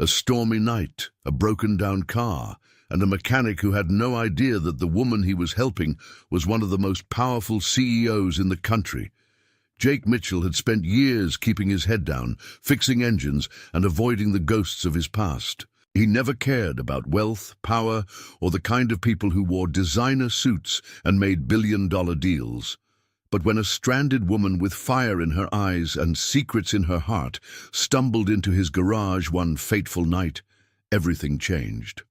A stormy night, a broken-down car, and a mechanic who had no idea that the woman he was helping was one of the most powerful CEOs in the country. Jake Mitchell had spent years keeping his head down, fixing engines, and avoiding the ghosts of his past. He never cared about wealth, power, or the kind of people who wore designer suits and made billion-dollar deals. But when a stranded woman with fire in her eyes and secrets in her heart stumbled into his garage one fateful night, everything changed.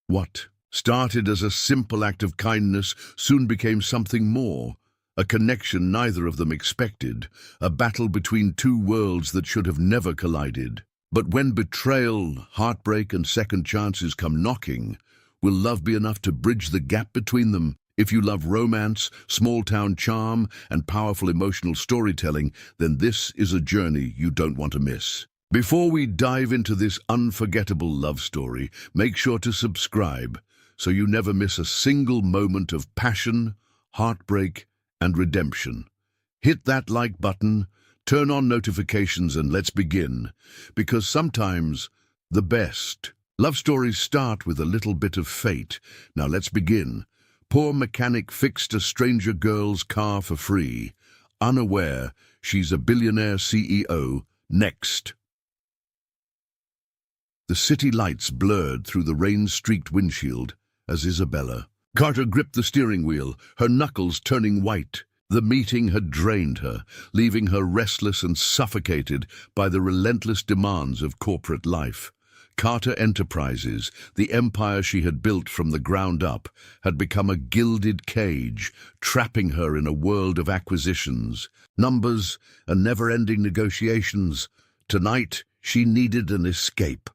What started as a simple act of kindness soon became something more, a connection neither of them expected, a battle between two worlds that should have never collided. But when betrayal, heartbreak, and second chances come knocking, will love be enough to bridge the gap between them? If you love romance, small-town charm, and powerful emotional storytelling, then this is a journey you don't want to miss. Before we dive into this unforgettable love story, make sure to subscribe so you never miss a single moment of passion, heartbreak, and redemption. Hit that like button, turn on notifications, and let's begin. Because sometimes the best love stories start with a little bit of fate. Now let's begin. Poor mechanic fixed a stranger girl's car for free, unaware she's a billionaire CEO. Next. The city lights blurred through the rain-streaked windshield as Isabella. Carter gripped the steering wheel, her knuckles turning white. The meeting had drained her, leaving her restless and suffocated by the relentless demands of corporate life. Carter Enterprises, the empire she had built from the ground up, had become a gilded cage, trapping her in a world of acquisitions, numbers, and never-ending negotiations. Tonight, she needed an escape.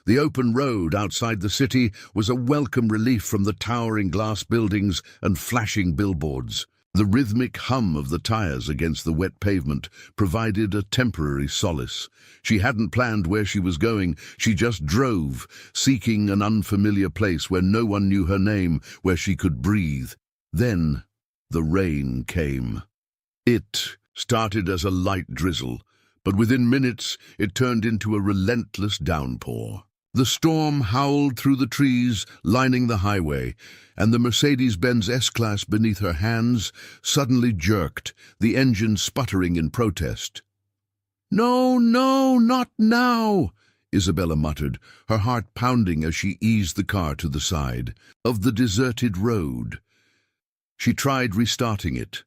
The open road outside the city was a welcome relief from the towering glass buildings and flashing billboards. The rhythmic hum of the tires against the wet pavement provided a temporary solace. She hadn't planned where she was going, she just drove, seeking an unfamiliar place where no one knew her name, where she could breathe. Then the rain came. It started as a light drizzle, but within minutes it turned into a relentless downpour. The storm howled through the trees lining the highway, and the Mercedes-Benz S-Class beneath her hands suddenly jerked, the engine sputtering in protest. "No, no, not now," Isabella muttered, her heart pounding as she eased the car to the side of the deserted road. She tried restarting it.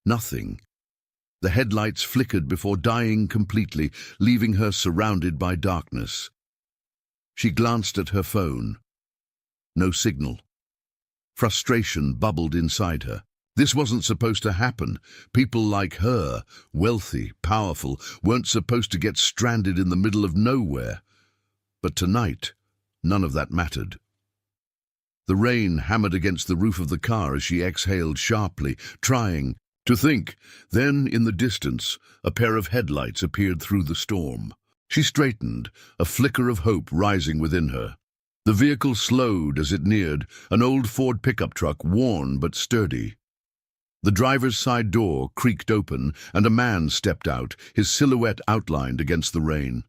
Nothing. The headlights flickered before dying completely, leaving her surrounded by darkness. She glanced at her phone. No signal. Frustration bubbled inside her. This wasn't supposed to happen. People like her, wealthy, powerful, weren't supposed to get stranded in the middle of nowhere. But tonight, none of that mattered. The rain hammered against the roof of the car as she exhaled sharply, trying to think. Then, in the distance, a pair of headlights appeared through the storm. She straightened, a flicker of hope rising within her. The vehicle slowed as it neared, an old Ford pickup truck, worn but sturdy. The driver's side door creaked open, and a man stepped out, his silhouette outlined against the rain.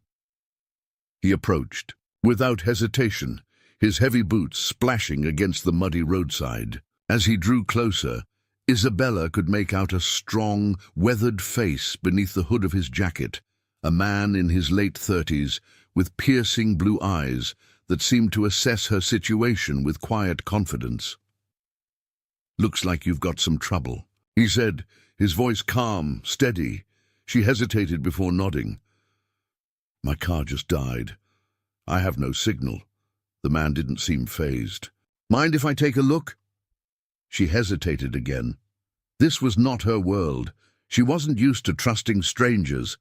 He approached, without hesitation, his heavy boots splashing against the muddy roadside. As he drew closer, Isabella could make out a strong, weathered face beneath the hood of his jacket. A man in his late 30s, with piercing blue eyes that seemed to assess her situation with quiet confidence. "Looks like you've got some trouble," he said, his voice calm, steady. She hesitated before nodding. "My car just died. I have no signal." The man didn't seem fazed. "Mind if I take a look?" She hesitated again. This was not her world. She wasn't used to trusting strangers.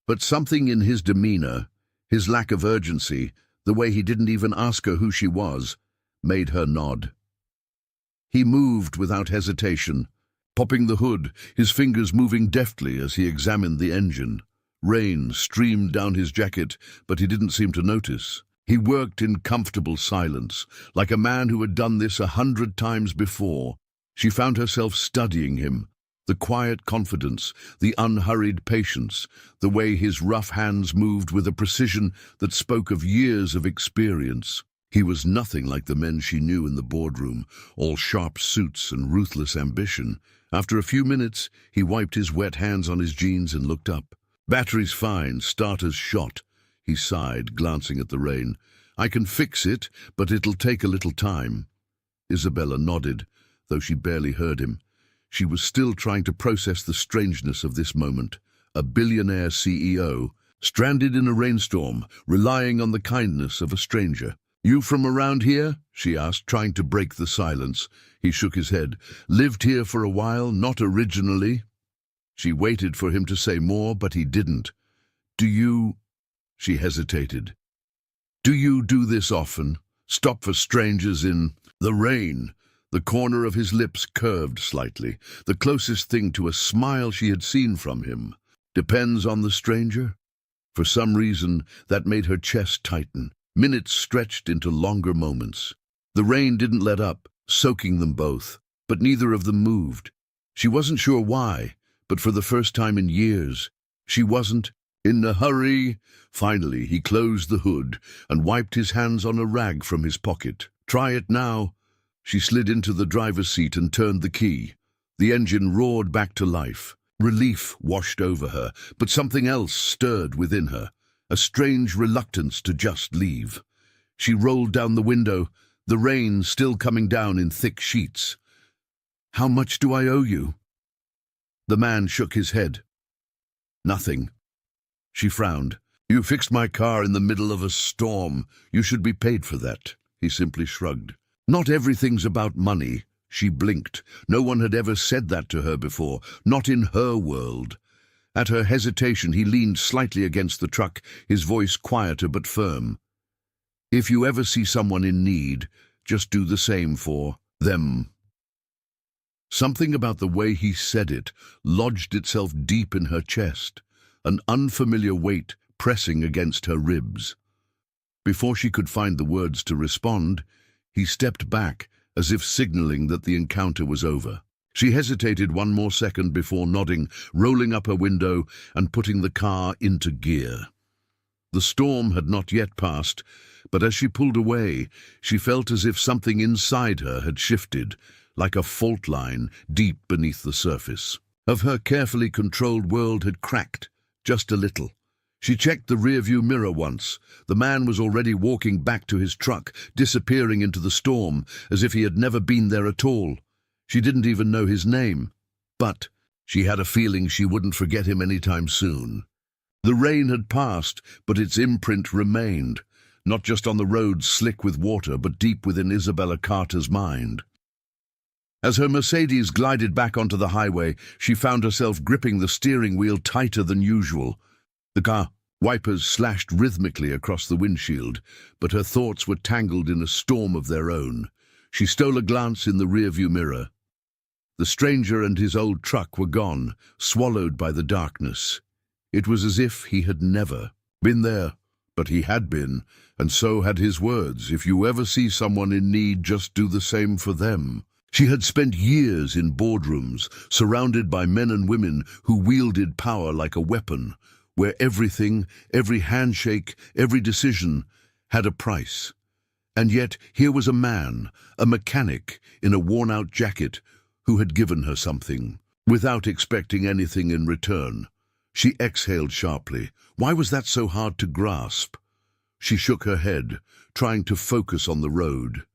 But something in his demeanor, his lack of urgency, the way he didn't even ask her who she was, made her nod. He moved without hesitation, popping the hood, his fingers moving deftly as he examined the engine. Rain streamed down his jacket, but he didn't seem to notice. He worked in comfortable silence, like a man who had done this 100 times before. She found herself studying him, The quiet confidence, the unhurried patience, the way his rough hands moved with a precision that spoke of years of experience. He was nothing like the men she knew in the boardroom, all sharp suits and ruthless ambition. After a few minutes, he wiped his wet hands on his jeans and looked up. "Battery's fine, starter's shot," he sighed, glancing at the rain. "I can fix it, but it'll take a little time." Isabella nodded, though she barely heard him. She was still trying to process the strangeness of this moment. A billionaire CEO, stranded in a rainstorm, relying on the kindness of a stranger. "You from around here?" she asked, trying to break the silence. He shook his head. "Lived here for a while, not originally." She waited for him to say more, but he didn't. "Do you—" She hesitated. "Do you do this often? Stop for strangers in the rain?" The corner of his lips curved slightly, the closest thing to a smile she had seen from him. "Depends on the stranger?" For some reason, that made her chest tighten. Minutes stretched into longer moments. The rain didn't let up, soaking them both, but neither of them moved. She wasn't sure why, but for the first time in years, she wasn't in a hurry. Finally, he closed the hood and wiped his hands on a rag from his pocket. "Try it now." She slid into the driver's seat and turned the key. The engine roared back to life. Relief washed over her, but something else stirred within her, a strange reluctance to just leave. She rolled down the window, the rain still coming down in thick sheets. "How much do I owe you?" The man shook his head. "Nothing." She frowned. "You fixed my car in the middle of a storm. You should be paid for that." He simply shrugged. "Not everything's about money." She blinked. No one had ever said that to her before, not in her world. At her hesitation, he leaned slightly against the truck, his voice quieter but firm. "If you ever see someone in need, just do the same for them." Something about the way he said it lodged itself deep in her chest, an unfamiliar weight pressing against her ribs. Before she could find the words to respond, he stepped back, as if signaling that the encounter was over. She hesitated one more second before nodding, rolling up her window and putting the car into gear. The storm had not yet passed, but as she pulled away, she felt as if something inside her had shifted, like a fault line deep beneath the surface. Of her carefully controlled world had cracked, just a little. She checked the rearview mirror once. The man was already walking back to his truck, disappearing into the storm, as if he had never been there at all. She didn't even know his name, but she had a feeling she wouldn't forget him anytime soon. The rain had passed, but its imprint remained, not just on the road slick with water, but deep within Isabella Carter's mind. As her Mercedes glided back onto the highway, she found herself gripping the steering wheel tighter than usual. The car wipers slashed rhythmically across the windshield, but her thoughts were tangled in a storm of their own. She stole a glance in the rearview mirror. The stranger and his old truck were gone, swallowed by the darkness. It was as if he had never been there, but he had been, and so had his words. "If you ever see someone in need, just do the same for them." She had spent years in boardrooms, surrounded by men and women who wielded power like a weapon, where everything, every handshake, every decision had a price. And yet here was a man, a mechanic in a worn-out jacket, who had given her something, without expecting anything in return. She exhaled sharply. Why was that so hard to grasp? She shook her head, trying to focus on the road.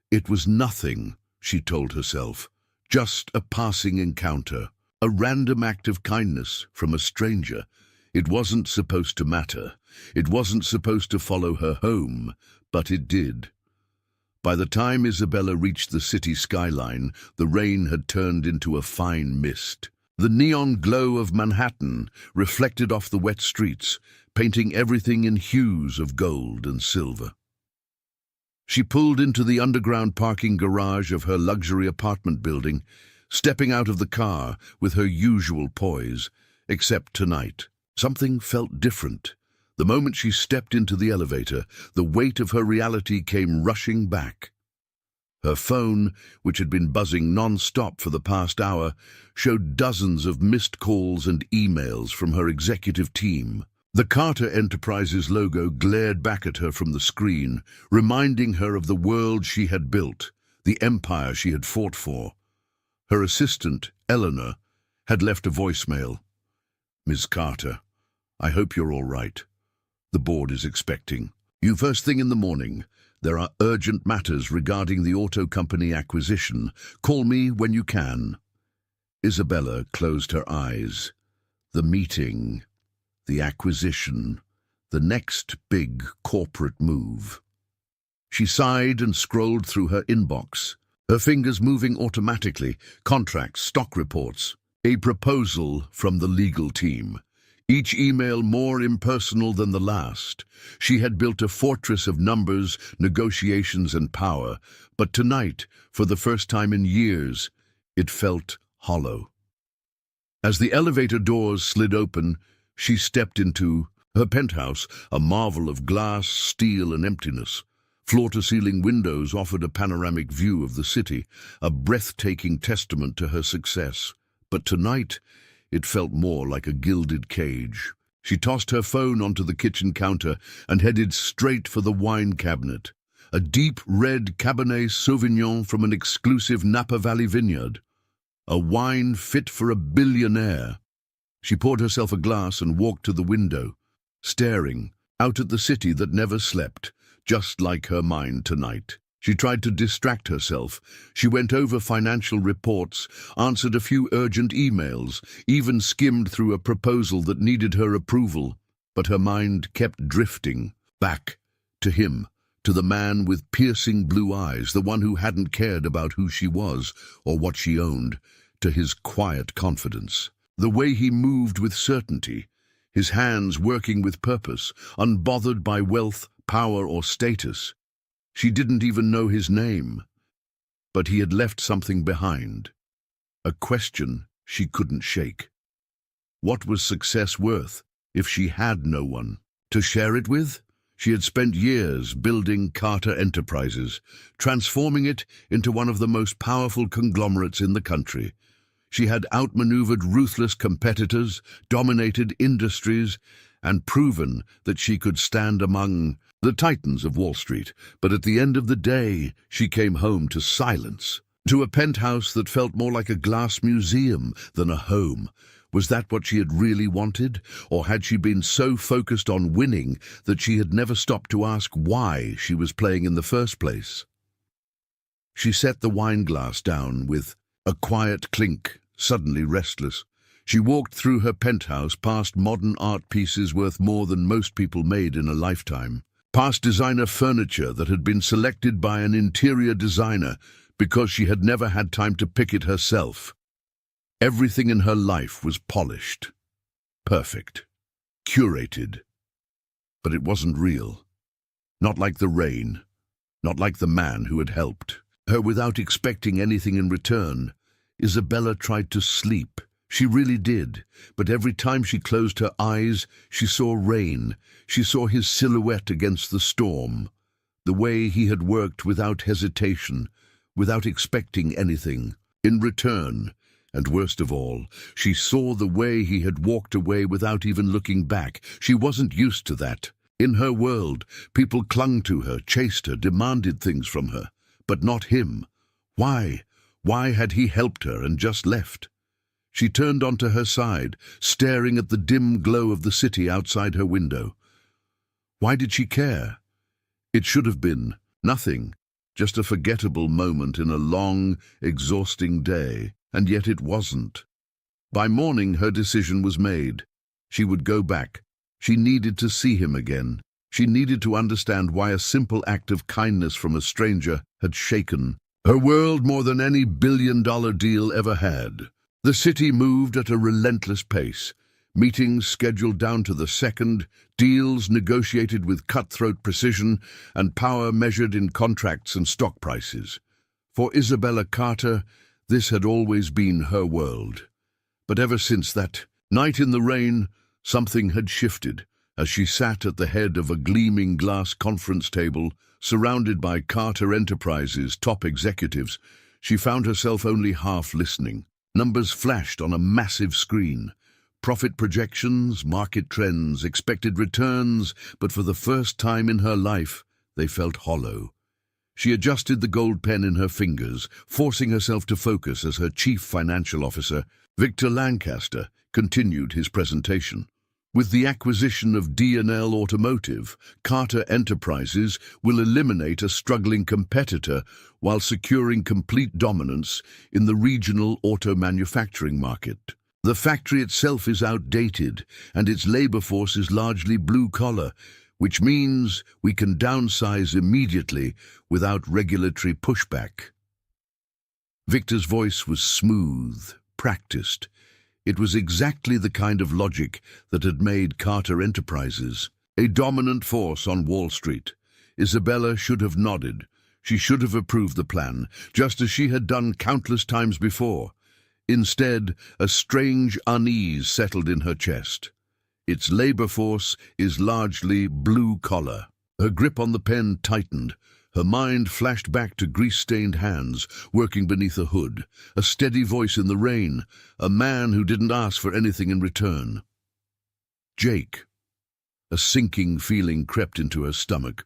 It was nothing, she told herself, just a passing encounter, a random act of kindness from a stranger. It wasn't supposed to matter. It wasn't supposed to follow her home, but it did. By the time Isabella reached the city skyline, the rain had turned into a fine mist. The neon glow of Manhattan reflected off the wet streets, painting everything in hues of gold and silver. She pulled into the underground parking garage of her luxury apartment building, stepping out of the car with her usual poise, except tonight. Something felt different. The moment she stepped into the elevator, the weight of her reality came rushing back. Her phone, which had been buzzing non-stop for the past hour, showed dozens of missed calls and emails from her executive team. The Carter Enterprises logo glared back at her from the screen, reminding her of the world she had built, the empire she had fought for. Her assistant, Eleanor, had left a voicemail. "Ms. Carter, I hope you're all right. The board is expecting you first thing in the morning. There are urgent matters regarding the auto company acquisition. Call me when you can." Isabella closed her eyes. The meeting, the acquisition, the next big corporate move. She sighed and scrolled through her inbox, her fingers moving automatically. Contracts, stock reports, a proposal from the legal team. Each email more impersonal than the last. She had built a fortress of numbers, negotiations, and power, but tonight, for the first time in years, it felt hollow. As the elevator doors slid open, she stepped into her penthouse, a marvel of glass, steel, and emptiness. Floor-to-ceiling windows offered a panoramic view of the city, a breathtaking testament to her success. But tonight, it felt more like a gilded cage. She tossed her phone onto the kitchen counter and headed straight for the wine cabinet. A deep red Cabernet Sauvignon from an exclusive Napa Valley vineyard. A wine fit for a billionaire. She poured herself a glass and walked to the window, staring out at the city that never slept, just like her mind tonight. She tried to distract herself. She went over financial reports, answered a few urgent emails, even skimmed through a proposal that needed her approval. But her mind kept drifting back to him, to the man with piercing blue eyes, the one who hadn't cared about who she was or what she owned, to his quiet confidence. The way he moved with certainty, his hands working with purpose, unbothered by wealth, power, or status. She didn't even know his name, but he had left something behind. A question she couldn't shake. What was success worth if she had no one to share it with? She had spent years building Carter Enterprises, transforming it into one of the most powerful conglomerates in the country. She had outmaneuvered ruthless competitors, dominated industries, and proven that she could stand among the titans of Wall Street. But at the end of the day, she came home to silence, to a penthouse that felt more like a glass museum than a home. Was that what she had really wanted? Or had she been so focused on winning that she had never stopped to ask why she was playing in the first place? She set the wine glass down with a quiet clink, suddenly restless. She walked through her penthouse, past modern art pieces worth more than most people made in a lifetime, past designer furniture that had been selected by an interior designer because she had never had time to pick it herself. Everything in her life was polished, perfect, curated. But it wasn't real. Not like the rain, not like the man who had helped her without expecting anything in return. Isabella tried to sleep. She really did, but every time she closed her eyes, she saw rain. She saw his silhouette against the storm, the way he had worked without hesitation, without expecting anything in return. And worst of all, she saw the way he had walked away without even looking back. She wasn't used to that. In her world, people clung to her, chased her, demanded things from her, but not him. Why? Why had he helped her and just left? She turned onto her side, staring at the dim glow of the city outside her window. Why did she care? It should have been nothing, just a forgettable moment in a long, exhausting day, and yet it wasn't. By morning, her decision was made. She would go back. She needed to see him again. She needed to understand why a simple act of kindness from a stranger had shaken her world more than any billion-dollar deal ever had. The city moved at a relentless pace, meetings scheduled down to the second, deals negotiated with cutthroat precision, and power measured in contracts and stock prices. For Isabella Carter, this had always been her world. But ever since that night in the rain, something had shifted, As she sat at the head of a gleaming glass conference table, surrounded by Carter Enterprises' top executives, she found herself only half listening. Numbers flashed on a massive screen. Profit projections, market trends, expected returns, but for the first time in her life, they felt hollow. She adjusted the gold pen in her fingers, forcing herself to focus as her chief financial officer, Victor Lancaster, continued his presentation. With the acquisition of D&L Automotive, Carter Enterprises will eliminate a struggling competitor while securing complete dominance in the regional auto manufacturing market. The factory itself is outdated, and its labor force is largely blue-collar, which means we can downsize immediately without regulatory pushback. Victor's voice was smooth, practiced. It was exactly the kind of logic that had made Carter Enterprises a dominant force on Wall Street. Isabella should have nodded. She should have approved the plan, just as she had done countless times before. Instead, a strange unease settled in her chest. Its labor force is largely blue-collar. Her grip on the pen tightened. Her mind flashed back to grease-stained hands working beneath a hood, a steady voice in the rain, a man who didn't ask for anything in return. Jake. A sinking feeling crept into her stomach.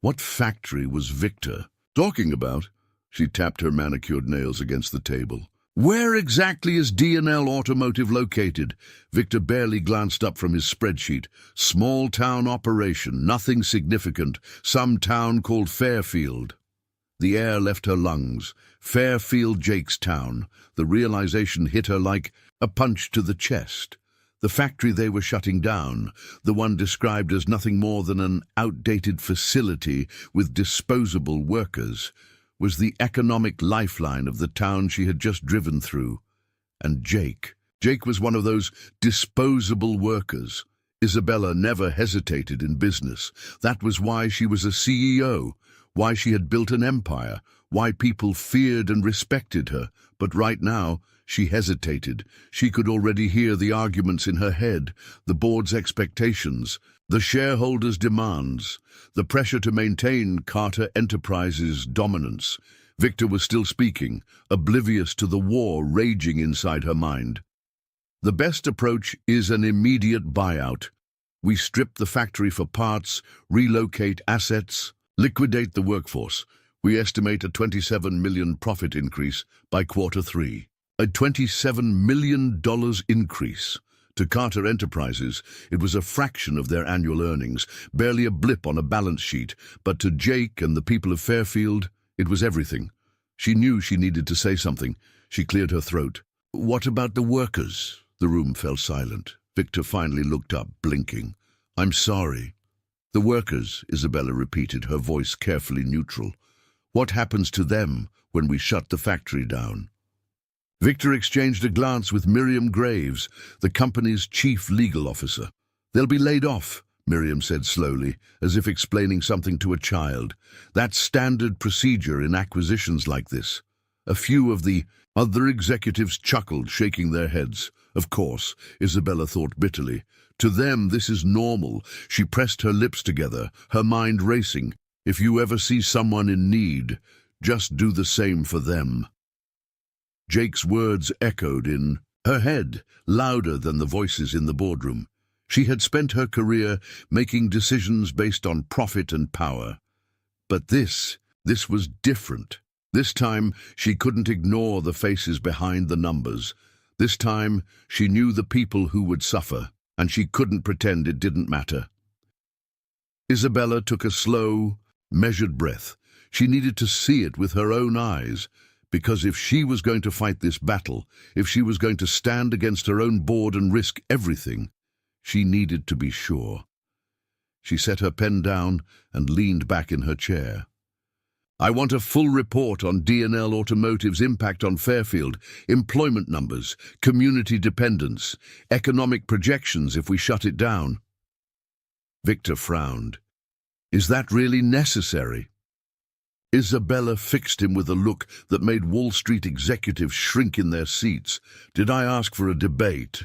What factory was Victor talking about? She tapped her manicured nails against the table. Where exactly is D&L Automotive located? Victor barely glanced up from his spreadsheet. Small town operation, nothing significant. Some town called Fairfield. The air left her lungs. Fairfield, Jake's town. The realization hit her like a punch to the chest. The factory they were shutting down, the one described as nothing more than an outdated facility with disposable workers, was the economic lifeline of the town she had just driven through. And Jake was one of those disposable workers. Isabella never hesitated in business. That was why she was a CEO, why she had built an empire, why people feared and respected her. But right now, she hesitated. She could already hear the arguments in her head, the board's expectations, the shareholders' demands, the pressure to maintain Carter Enterprises' dominance. Victor was still speaking, oblivious to the war raging inside her mind. The best approach is an immediate buyout. We strip the factory for parts, relocate assets, liquidate the workforce. We estimate a $27 million profit increase by Q3. A $27 million increase. To Carter Enterprises, it was a fraction of their annual earnings, barely a blip on a balance sheet, but to Jake and the people of Fairfield, it was everything. She knew she needed to say something. She cleared her throat. What about the workers? The room fell silent. Victor finally looked up, blinking. I'm sorry. The workers, Isabella repeated, her voice carefully neutral. What happens to them when we shut the factory down? Victor exchanged a glance with Miriam Graves, the company's chief legal officer. They'll be laid off, Miriam said slowly, as if explaining something to a child. That's standard procedure in acquisitions like this. A few of the other executives chuckled, shaking their heads. Of course, Isabella thought bitterly. To them, this is normal. She pressed her lips together, her mind racing. If you ever see someone in need, just do the same for them. Jake's words echoed in her head, louder than the voices in the boardroom. She had spent her career making decisions based on profit and power. But this was different. This time, she couldn't ignore the faces behind the numbers. This time, she knew the people who would suffer, and she couldn't pretend it didn't matter. Isabella took a slow, measured breath. She needed to see it with her own eyes. Because if she was going to fight this battle, if she was going to stand against her own board and risk everything, she needed to be sure. She set her pen down and leaned back in her chair. I want a full report on D&L Automotive's impact on Fairfield, employment numbers, community dependence, economic projections if we shut it down. Victor frowned. Is that really necessary? Isabella fixed him with a look that made Wall Street executives shrink in their seats. Did I ask for a debate?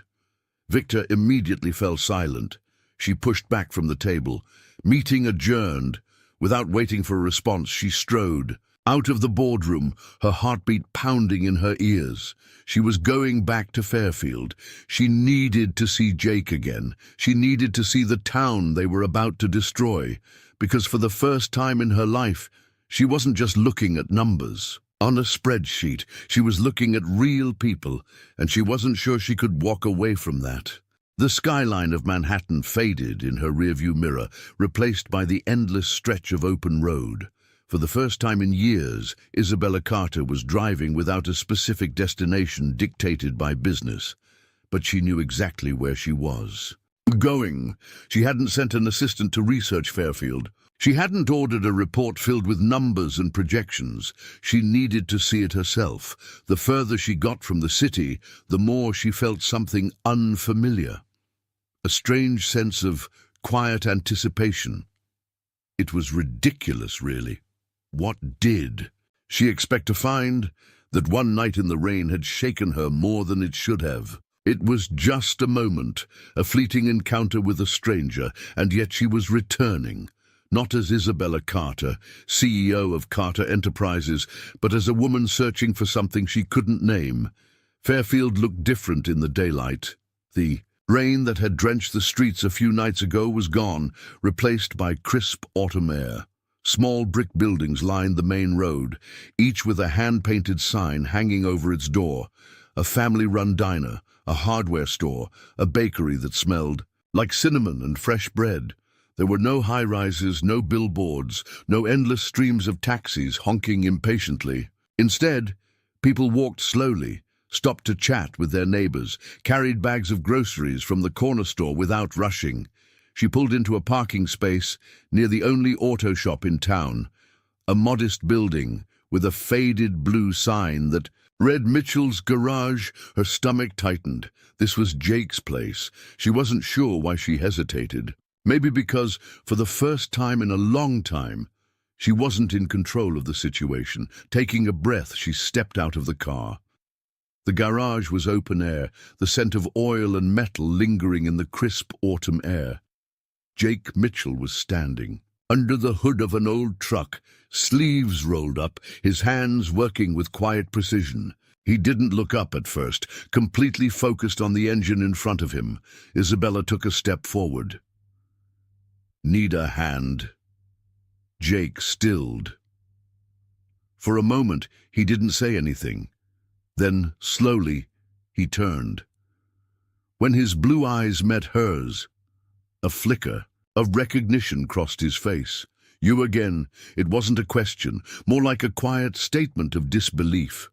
Victor immediately fell silent. She pushed back from the table. Meeting adjourned. Without waiting for a response, she strode out of the boardroom, her heartbeat pounding in her ears. She was going back to Fairfield. She needed to see Jake again. She needed to see the town they were about to destroy, because for the first time in her life, she wasn't just looking at numbers on a spreadsheet. She was looking at real people, and she wasn't sure she could walk away from that. The skyline of Manhattan faded in her rearview mirror, replaced by the endless stretch of open road. For the first time in years, Isabella Carter was driving without a specific destination dictated by business. But she knew exactly where she was going. She hadn't sent an assistant to research Fairfield. She hadn't ordered a report filled with numbers and projections. She needed to see it herself. The further she got from the city, the more she felt something unfamiliar. A strange sense of quiet anticipation. It was ridiculous, really. What did she expect to find? That one night in the rain had shaken her more than it should have. It was just a moment, a fleeting encounter with a stranger, and yet she was returning. Not as Isabella Carter, CEO of Carter Enterprises, but as a woman searching for something she couldn't name. Fairfield looked different in the daylight. The rain that had drenched the streets a few nights ago was gone, replaced by crisp autumn air. Small brick buildings lined the main road, each with a hand-painted sign hanging over its door. A family-run diner, a hardware store, a bakery that smelled like cinnamon and fresh bread. There were no high-rises, no billboards, no endless streams of taxis honking impatiently. Instead, people walked slowly, stopped to chat with their neighbors, carried bags of groceries from the corner store without rushing. She pulled into a parking space near the only auto shop in town, a modest building with a faded blue sign that read Mitchell's Garage. Her stomach tightened. This was Jake's place. She wasn't sure why she hesitated. Maybe because, for the first time in a long time, she wasn't in control of the situation. Taking a breath, she stepped out of the car. The garage was open air, the scent of oil and metal lingering in the crisp autumn air. Jake Mitchell was standing under the hood of an old truck, sleeves rolled up, his hands working with quiet precision. He didn't look up at first, completely focused on the engine in front of him. Isabella took a step forward. "Need a hand?" Jake stilled. For a moment, he didn't say anything. Then, slowly, he turned. When his blue eyes met hers, a flicker of recognition crossed his face. "You again." It wasn't a question, more like a quiet statement of disbelief.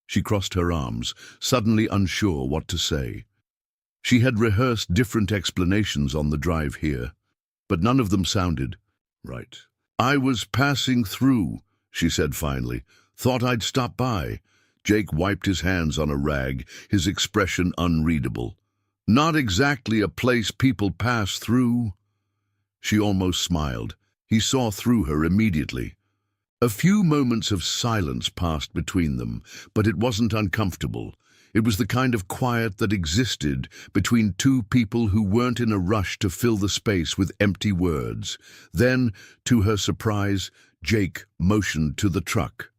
She crossed her arms, suddenly unsure what to say. She had rehearsed different explanations on the drive here, but none of them sounded right. "I was passing through," she said finally. "Thought I'd stop by." Jake wiped his hands on a rag, his expression unreadable. "Not exactly a place people pass through." She almost smiled. He saw through her immediately. A few moments of silence passed between them, but it wasn't uncomfortable. It was the kind of quiet that existed between two people who weren't in a rush to fill the space with empty words. Then, to her surprise, Jake motioned to the truck.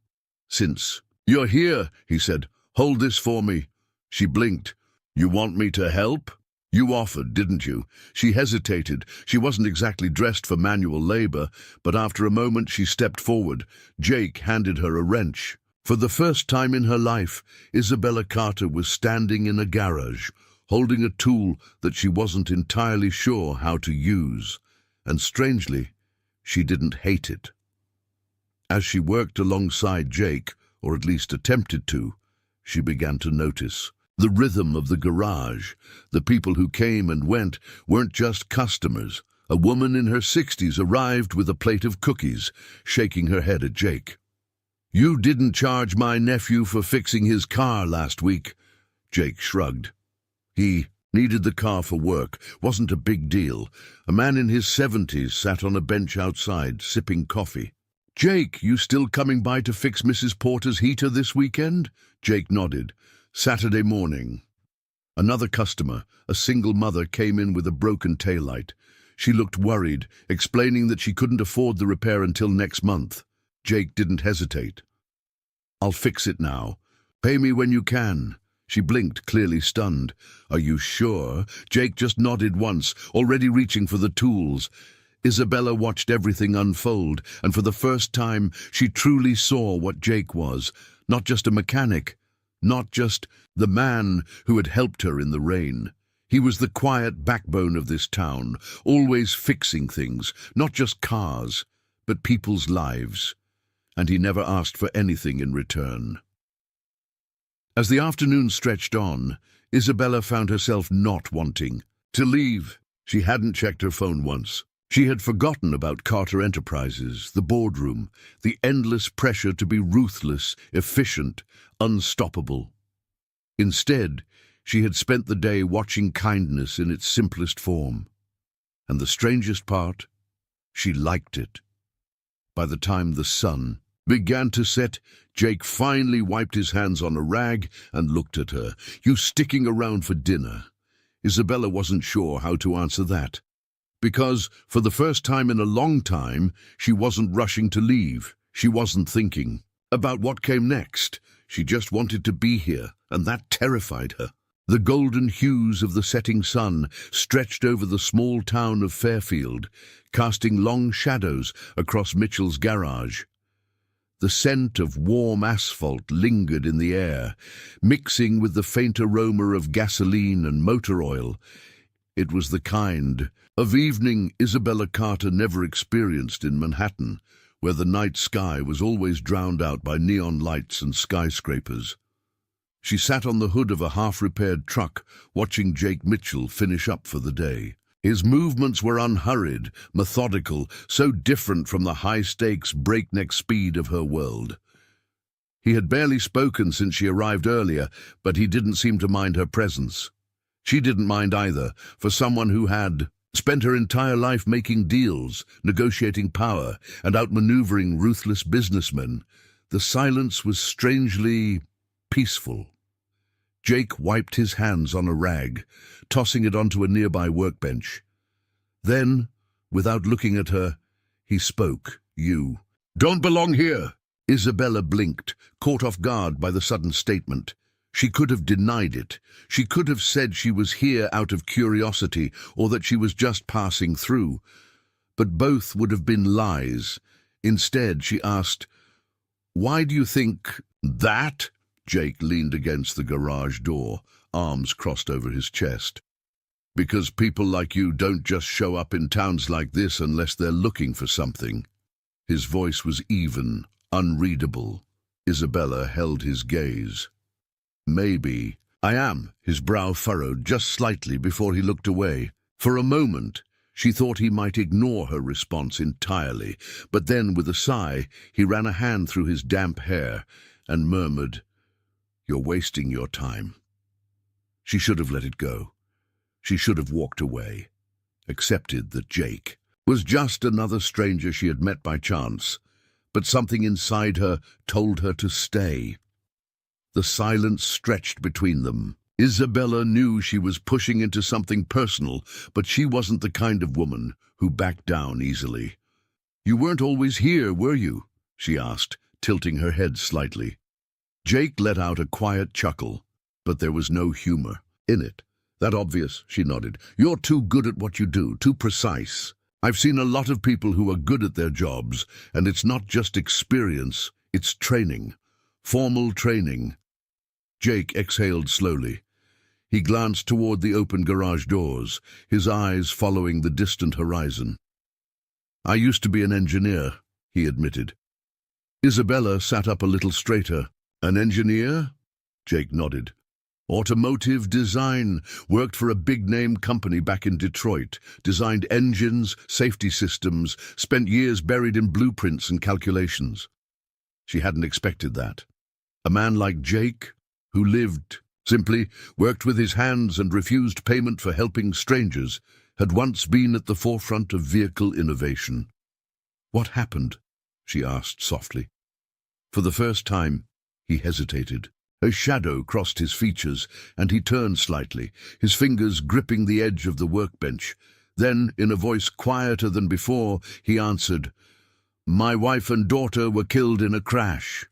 "Since you're here," he said, "hold this for me." She blinked. "You want me to help?" "You offered, didn't you?" She hesitated. She wasn't exactly dressed for manual labor, but after a moment she stepped forward. Jake handed her a wrench. For the first time in her life, Isabella Carter was standing in a garage, holding a tool that she wasn't entirely sure how to use. And strangely, she didn't hate it. As she worked alongside Jake, or at least attempted to, she began to notice the rhythm of the garage. The people who came and went weren't just customers. A woman in her 60s arrived with a plate of cookies, shaking her head at Jake. "You didn't charge my nephew for fixing his car last week." Jake shrugged. He needed the car for work. Wasn't a big deal. A man in his 70s sat on a bench outside, sipping coffee. "Jake, you still coming by to fix Mrs. Porter's heater this weekend?" Jake nodded. "Saturday morning." Another customer, a single mother, came in with a broken taillight. She looked worried, explaining that she couldn't afford the repair until next month. Jake didn't hesitate. "I'll fix it now. Pay me when you can." She blinked, clearly stunned. "Are you sure?" Jake just nodded once, already reaching for the tools. Isabella watched everything unfold, and for the first time she truly saw what Jake was. Not just a mechanic, not just the man who had helped her in the rain. He was the quiet backbone of this town, always fixing things, not just cars, but people's lives. And he never asked for anything in return. As the afternoon stretched on, Isabella found herself not wanting to leave. She hadn't checked her phone once. She had forgotten about Carter Enterprises, the boardroom, the endless pressure to be ruthless, efficient, unstoppable. Instead, she had spent the day watching kindness in its simplest form. And the strangest part, she liked it. By the time the sun began to set, Jake finally wiped his hands on a rag and looked at her. "You sticking around for dinner?" Isabella wasn't sure how to answer that. Because, for the first time in a long time, she wasn't rushing to leave. She wasn't thinking about what came next. She just wanted to be here, and that terrified her. The golden hues of the setting sun stretched over the small town of Fairfield, casting long shadows across Mitchell's garage. The scent of warm asphalt lingered in the air, mixing with the faint aroma of gasoline and motor oil. It was the kind of evening Isabella Carter never experienced in Manhattan, where the night sky was always drowned out by neon lights and skyscrapers. She sat on the hood of a half-repaired truck, watching Jake Mitchell finish up for the day. His movements were unhurried, methodical, so different from the high-stakes, breakneck speed of her world. He had barely spoken since she arrived earlier, but he didn't seem to mind her presence. She didn't mind either, for someone who had spent her entire life making deals, negotiating power, and outmaneuvering ruthless businessmen. The silence was strangely peaceful. Jake wiped his hands on a rag, tossing it onto a nearby workbench. Then, without looking at her, he spoke. "You don't belong here." Isabella blinked, caught off guard by the sudden statement. She could have denied it. She could have said she was here out of curiosity, or that she was just passing through. But both would have been lies. Instead, she asked, "Why do you think that?" Jake leaned against the garage door, arms crossed over his chest. "Because people like you don't just show up in towns like this unless they're looking for something." His voice was even, unreadable. Isabella held his gaze. "Maybe I am." His brow furrowed just slightly before he looked away. For a moment, she thought he might ignore her response entirely, but then, with a sigh, he ran a hand through his damp hair and murmured, "You're wasting your time." She should have let it go. She should have walked away, accepted that Jake was just another stranger she had met by chance, but something inside her told her to stay. The silence stretched between them. Isabella knew she was pushing into something personal, but she wasn't the kind of woman who backed down easily. "You weren't always here, were you?" she asked, tilting her head slightly. Jake let out a quiet chuckle, but there was no humor in it. "That obvious," she nodded. "You're too good at what you do, too precise. I've seen a lot of people who are good at their jobs, and it's not just experience, it's training. Formal training." Jake exhaled slowly. He glanced toward the open garage doors, his eyes following the distant horizon. "I used to be an engineer," he admitted. Isabella sat up a little straighter. "An engineer?" Jake nodded. "Automotive design. Worked for a big-name company back in Detroit. Designed engines, safety systems, spent years buried in blueprints and calculations." She hadn't expected that. A man like Jake, who lived, simply worked with his hands and refused payment for helping strangers, had once been at the forefront of vehicle innovation. "What happened?" she asked softly. For the first time, he hesitated. A shadow crossed his features, and he turned slightly, his fingers gripping the edge of the workbench. Then, in a voice quieter than before, he answered, "My wife and daughter were killed in a crash."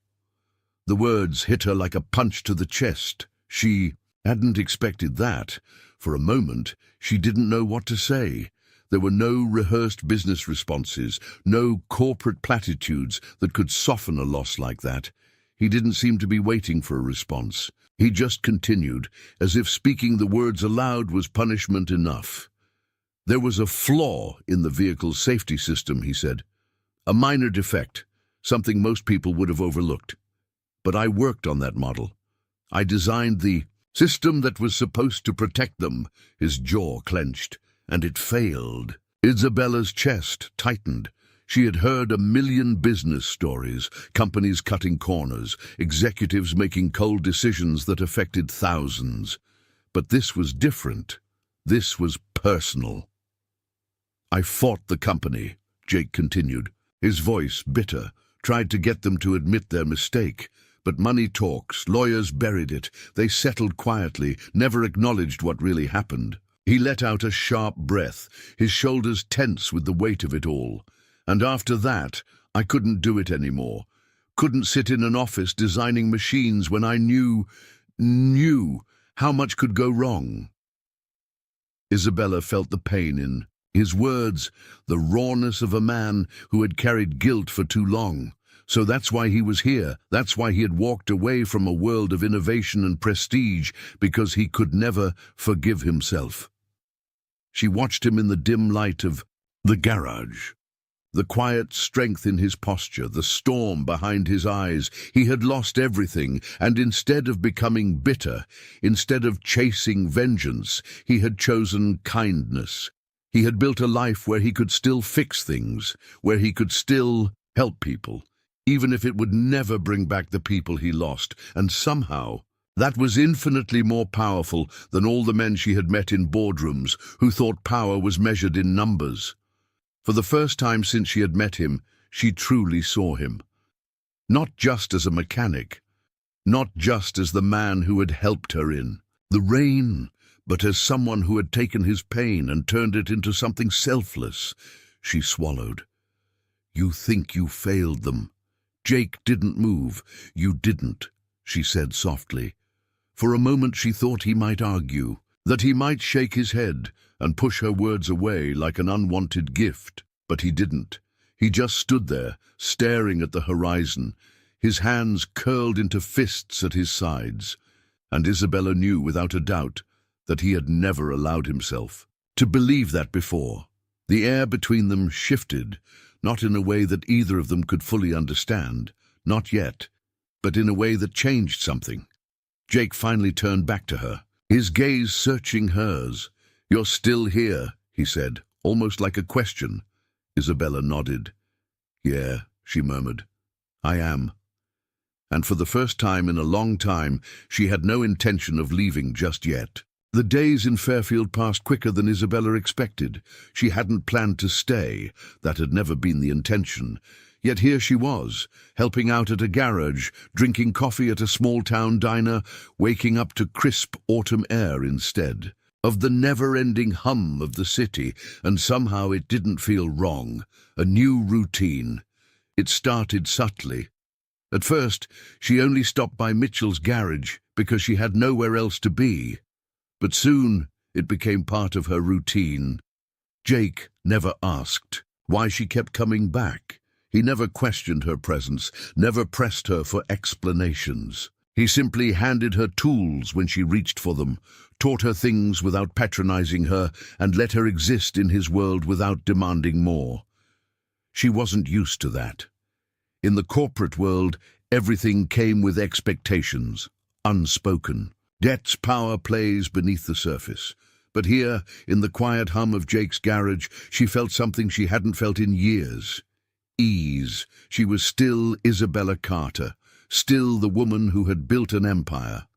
The words hit her like a punch to the chest. She hadn't expected that. For a moment, she didn't know what to say. There were no rehearsed business responses, no corporate platitudes that could soften a loss like that. He didn't seem to be waiting for a response. He just continued, as if speaking the words aloud was punishment enough. "There was a flaw in the vehicle's safety system," he said. "A minor defect, something most people would have overlooked. But I worked on that model. I designed the system that was supposed to protect them." His jaw clenched. "And it failed." Isabella's chest tightened. She had heard a million business stories, companies cutting corners, executives making cold decisions that affected thousands. But this was different. This was personal. "I fought the company," Jake continued, his voice bitter, tried to get them to admit their mistake. But money talks, lawyers buried it. They settled quietly, never acknowledged what really happened. He let out a sharp breath, his shoulders tense with the weight of it all. "And after that, I couldn't do it anymore. Couldn't sit in an office designing machines when I knew how much could go wrong." Isabella felt the pain in his words, the rawness of a man who had carried guilt for too long. So that's why he was here. That's why he had walked away from a world of innovation and prestige, because he could never forgive himself. She watched him in the dim light of the garage. The quiet strength in his posture, the storm behind his eyes. He had lost everything, and instead of becoming bitter, instead of chasing vengeance, he had chosen kindness. He had built a life where he could still fix things, where he could still help people, even if it would never bring back the people he lost. And somehow, that was infinitely more powerful than all the men she had met in boardrooms who thought power was measured in numbers. For the first time since she had met him, she truly saw him. Not just as a mechanic, not just as the man who had helped her in the rain, but as someone who had taken his pain and turned it into something selfless. She swallowed. "You think you failed them." Jake didn't move. "You didn't," she said softly. For a moment she thought he might argue, that he might shake his head and push her words away like an unwanted gift. But he didn't. He just stood there, staring at the horizon, his hands curled into fists at his sides. And Isabella knew without a doubt that he had never allowed himself to believe that before. The air between them shifted, not in a way that either of them could fully understand, not yet, but in a way that changed something. Jake finally turned back to her, his gaze searching hers. "You're still here," he said, almost like a question. Isabella nodded. "Yeah," she murmured. "I am." And for the first time in a long time, she had no intention of leaving just yet. The days in Fairfield passed quicker than Isabella expected. She hadn't planned to stay. That had never been the intention. Yet here she was, helping out at a garage, drinking coffee at a small-town diner, waking up to crisp autumn air instead of the never-ending hum of the city, and somehow it didn't feel wrong. A new routine. It started subtly. At first, she only stopped by Mitchell's garage because she had nowhere else to be. But soon it became part of her routine. Jake never asked why she kept coming back. He never questioned her presence, never pressed her for explanations. He simply handed her tools when she reached for them, taught her things without patronizing her, and let her exist in his world without demanding more. She wasn't used to that. In the corporate world, everything came with expectations, unspoken. Debts, power plays beneath the surface. But here, in the quiet hum of Jake's garage, she felt something she hadn't felt in years. Ease. She was still Isabella Carter, still the woman who had built an empire.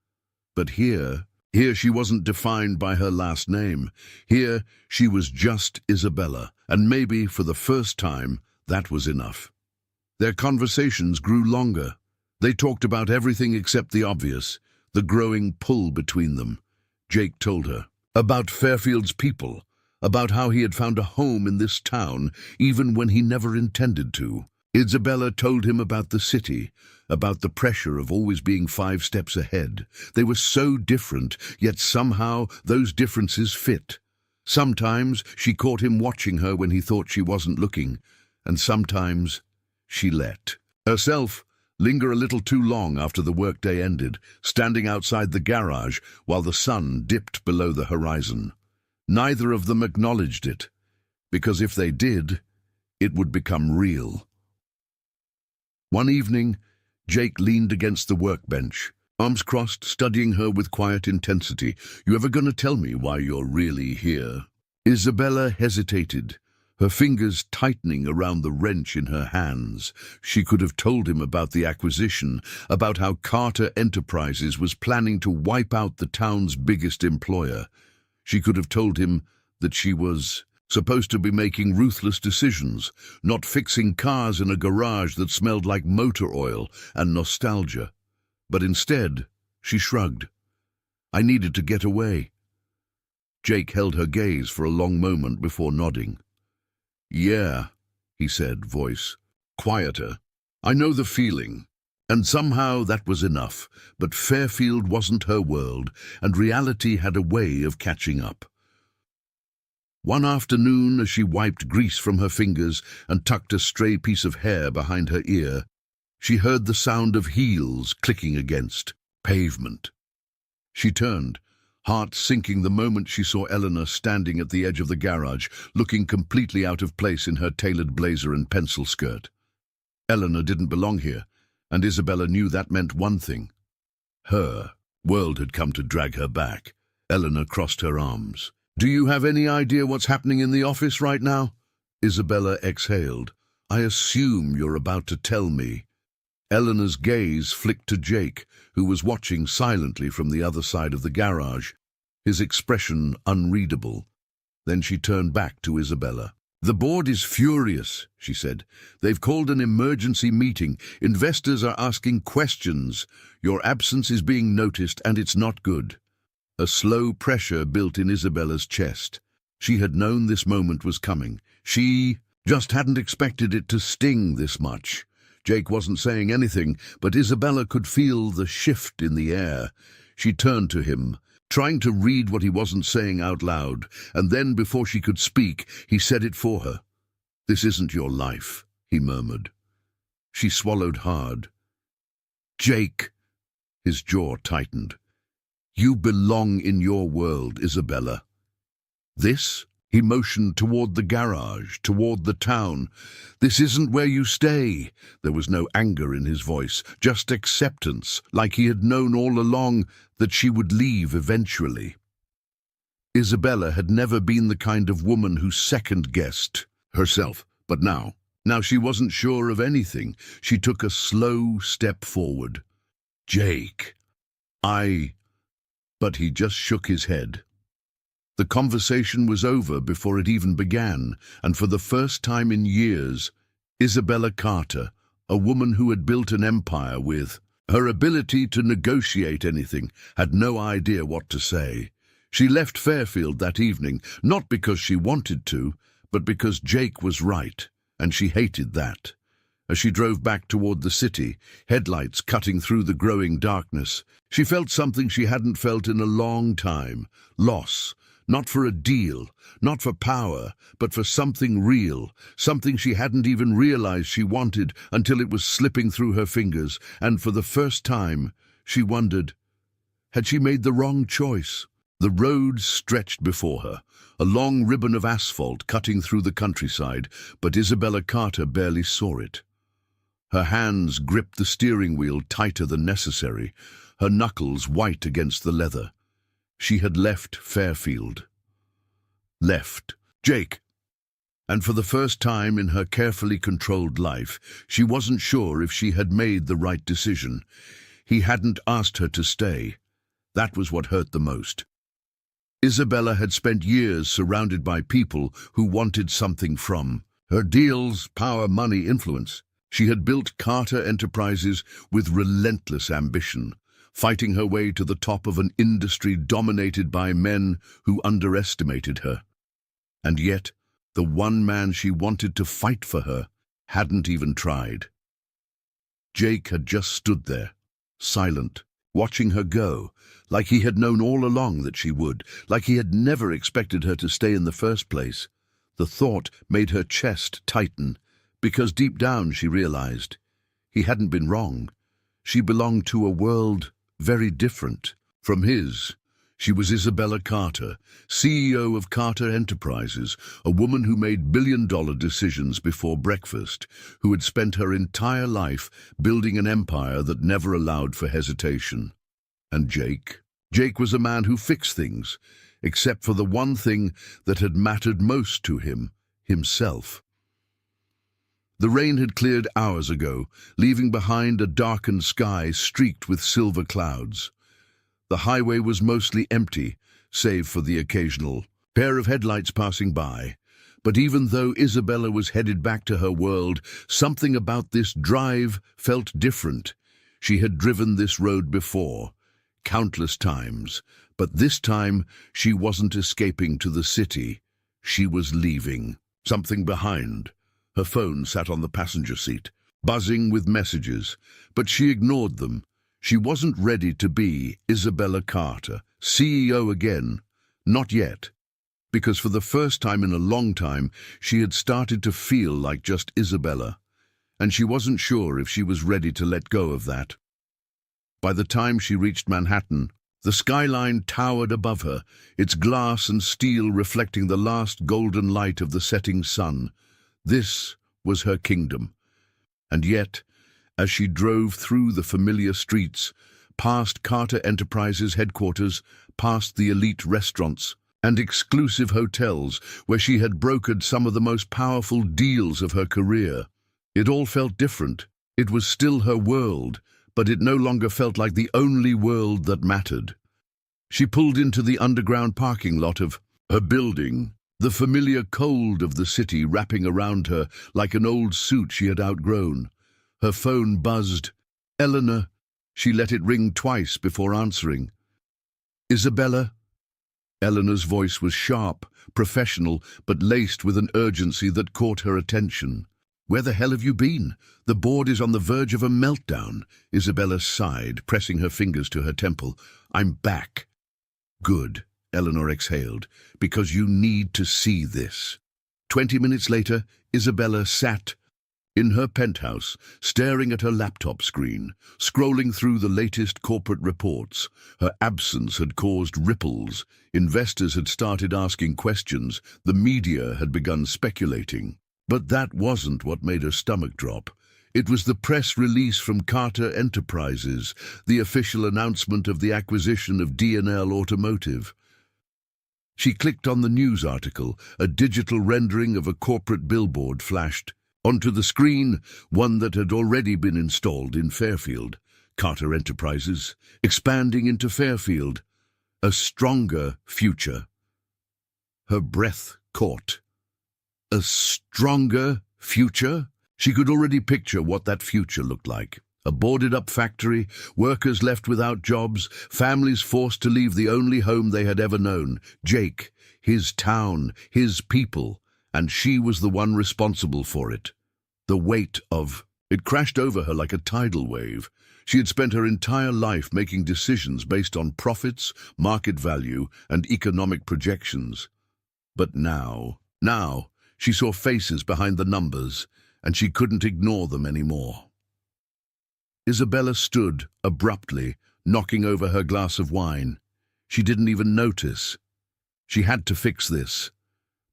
But here she wasn't defined by her last name. Here she was just Isabella, and maybe for the first time that was enough. Their conversations grew longer. They talked about everything except the obvious, the growing pull between them. Jake told her about Fairfield's people, about how he had found a home in this town even when he never intended to. Isabella told him about the city, about the pressure of always being 5 steps ahead. They were so different, yet somehow those differences fit. Sometimes she caught him watching her when he thought she wasn't looking, and sometimes she let herself linger a little too long after the workday ended, standing outside the garage while the sun dipped below the horizon. Neither of them acknowledged it, because if they did, it would become real. One evening, Jake leaned against the workbench, arms crossed, studying her with quiet intensity. "You ever gonna tell me why you're really here?" Isabella hesitated, her fingers tightening around the wrench in her hands. She could have told him about the acquisition, about how Carter Enterprises was planning to wipe out the town's biggest employer. She could have told him that she was supposed to be making ruthless decisions, not fixing cars in a garage that smelled like motor oil and nostalgia. But instead, she shrugged. "I needed to get away." Jake held her gaze for a long moment before nodding. "Yeah," he said, voice quieter. "I know the feeling." And somehow that was enough, but Fairfield wasn't her world, and reality had a way of catching up. One afternoon, as she wiped grease from her fingers and tucked a stray piece of hair behind her ear, she heard the sound of heels clicking against pavement. She turned, heart sinking the moment she saw Eleanor standing at the edge of the garage, looking completely out of place in her tailored blazer and pencil skirt. Eleanor didn't belong here, and Isabella knew that meant one thing. Her world had come to drag her back. Eleanor crossed her arms. "Do you have any idea what's happening in the office right now?" Isabella exhaled. "I assume you're about to tell me." Eleanor's gaze flicked to Jake, who was watching silently from the other side of the garage, his expression unreadable. Then she turned back to Isabella. "The board is furious," she said. "They've called an emergency meeting. Investors are asking questions. Your absence is being noticed, and it's not good." A slow pressure built in Isabella's chest. She had known this moment was coming. She just hadn't expected it to sting this much. Jake wasn't saying anything, but Isabella could feel the shift in the air. She turned to him, trying to read what he wasn't saying out loud, and then, before she could speak, he said it for her. "This isn't your life," he murmured. She swallowed hard. "Jake," his jaw tightened. "You belong in your world, Isabella. This," he motioned toward the garage, toward the town. "This isn't where you stay." There was no anger in his voice, just acceptance, like he had known all along that she would leave eventually. Isabella had never been the kind of woman who second-guessed herself, but now she wasn't sure of anything. She took a slow step forward. "Jake, But he just shook his head. The conversation was over before it even began, and for the first time in years, Isabella Carter, a woman who had built an empire with her ability to negotiate anything, had no idea what to say. She left Fairfield that evening, not because she wanted to, but because Jake was right, and she hated that. As she drove back toward the city, headlights cutting through the growing darkness, she felt something she hadn't felt in a long time. Loss. Not for a deal, not for power, but for something real, something she hadn't even realized she wanted until it was slipping through her fingers, and for the first time, she wondered, had she made the wrong choice? The road stretched before her, a long ribbon of asphalt cutting through the countryside, but Isabella Carter barely saw it. Her hands gripped the steering wheel tighter than necessary, her knuckles white against the leather. She had left Fairfield. Left Jake. And for the first time in her carefully controlled life, she wasn't sure if she had made the right decision. He hadn't asked her to stay. That was what hurt the most. Isabella had spent years surrounded by people who wanted something from her: deals, power, money, influence. She had built Carter Enterprises with relentless ambition, fighting her way to the top of an industry dominated by men who underestimated her. And yet, the one man she wanted to fight for her hadn't even tried. Jake had just stood there, silent, watching her go, like he had known all along that she would, like he had never expected her to stay in the first place. The thought made her chest tighten, because deep down she realized he hadn't been wrong. She belonged to a world very different from his. She was Isabella Carter, CEO of Carter Enterprises, a woman who made billion-dollar decisions before breakfast, who had spent her entire life building an empire that never allowed for hesitation. And Jake? Jake was a man who fixed things, except for the one thing that had mattered most to him, himself. The rain had cleared hours ago, leaving behind a darkened sky streaked with silver clouds. The highway was mostly empty, save for the occasional pair of headlights passing by. But even though Isabella was headed back to her world, something about this drive felt different. She had driven this road before, countless times, but this time she wasn't escaping to the city. She was leaving something behind. Her phone sat on the passenger seat, buzzing with messages, but she ignored them. She wasn't ready to be Isabella Carter, CEO again. Not yet. Because for the first time in a long time, she had started to feel like just Isabella, and she wasn't sure if she was ready to let go of that. By the time she reached Manhattan, the skyline towered above her, its glass and steel reflecting the last golden light of the setting sun. This was her kingdom. And yet, as she drove through the familiar streets, past Carter Enterprises headquarters, past the elite restaurants and exclusive hotels where she had brokered some of the most powerful deals of her career, it all felt different. It was still her world, but it no longer felt like the only world that mattered. She pulled into the underground parking lot of her building, the familiar cold of the city wrapping around her like an old suit she had outgrown. Her phone buzzed. Eleanor. She let it ring twice before answering. Isabella? Eleanor's voice was sharp, professional, but laced with an urgency that caught her attention. Where the hell have you been? The board is on the verge of a meltdown. Isabella sighed, pressing her fingers to her temple. I'm back. Good, Eleanor exhaled, because you need to see this. 20 minutes later, Isabella sat in her penthouse, staring at her laptop screen, scrolling through the latest corporate reports. Her absence had caused ripples. Investors had started asking questions. The media had begun speculating. But that wasn't what made her stomach drop. It was the press release from Carter Enterprises, the official announcement of the acquisition of D&L Automotive. She clicked on the news article. A digital rendering of a corporate billboard flashed onto the screen, one that had already been installed in Fairfield. Carter Enterprises, expanding into Fairfield. A stronger future. Her breath caught. A stronger future? She could already picture what that future looked like. A boarded-up factory, workers left without jobs, families forced to leave the only home they had ever known. Jake, his town, his people, and she was the one responsible for it. The weight of it crashed over her like a tidal wave. She had spent her entire life making decisions based on profits, market value, and economic projections. But now, she saw faces behind the numbers, and she couldn't ignore them anymore. Isabella stood, abruptly, knocking over her glass of wine. She didn't even notice. She had to fix this,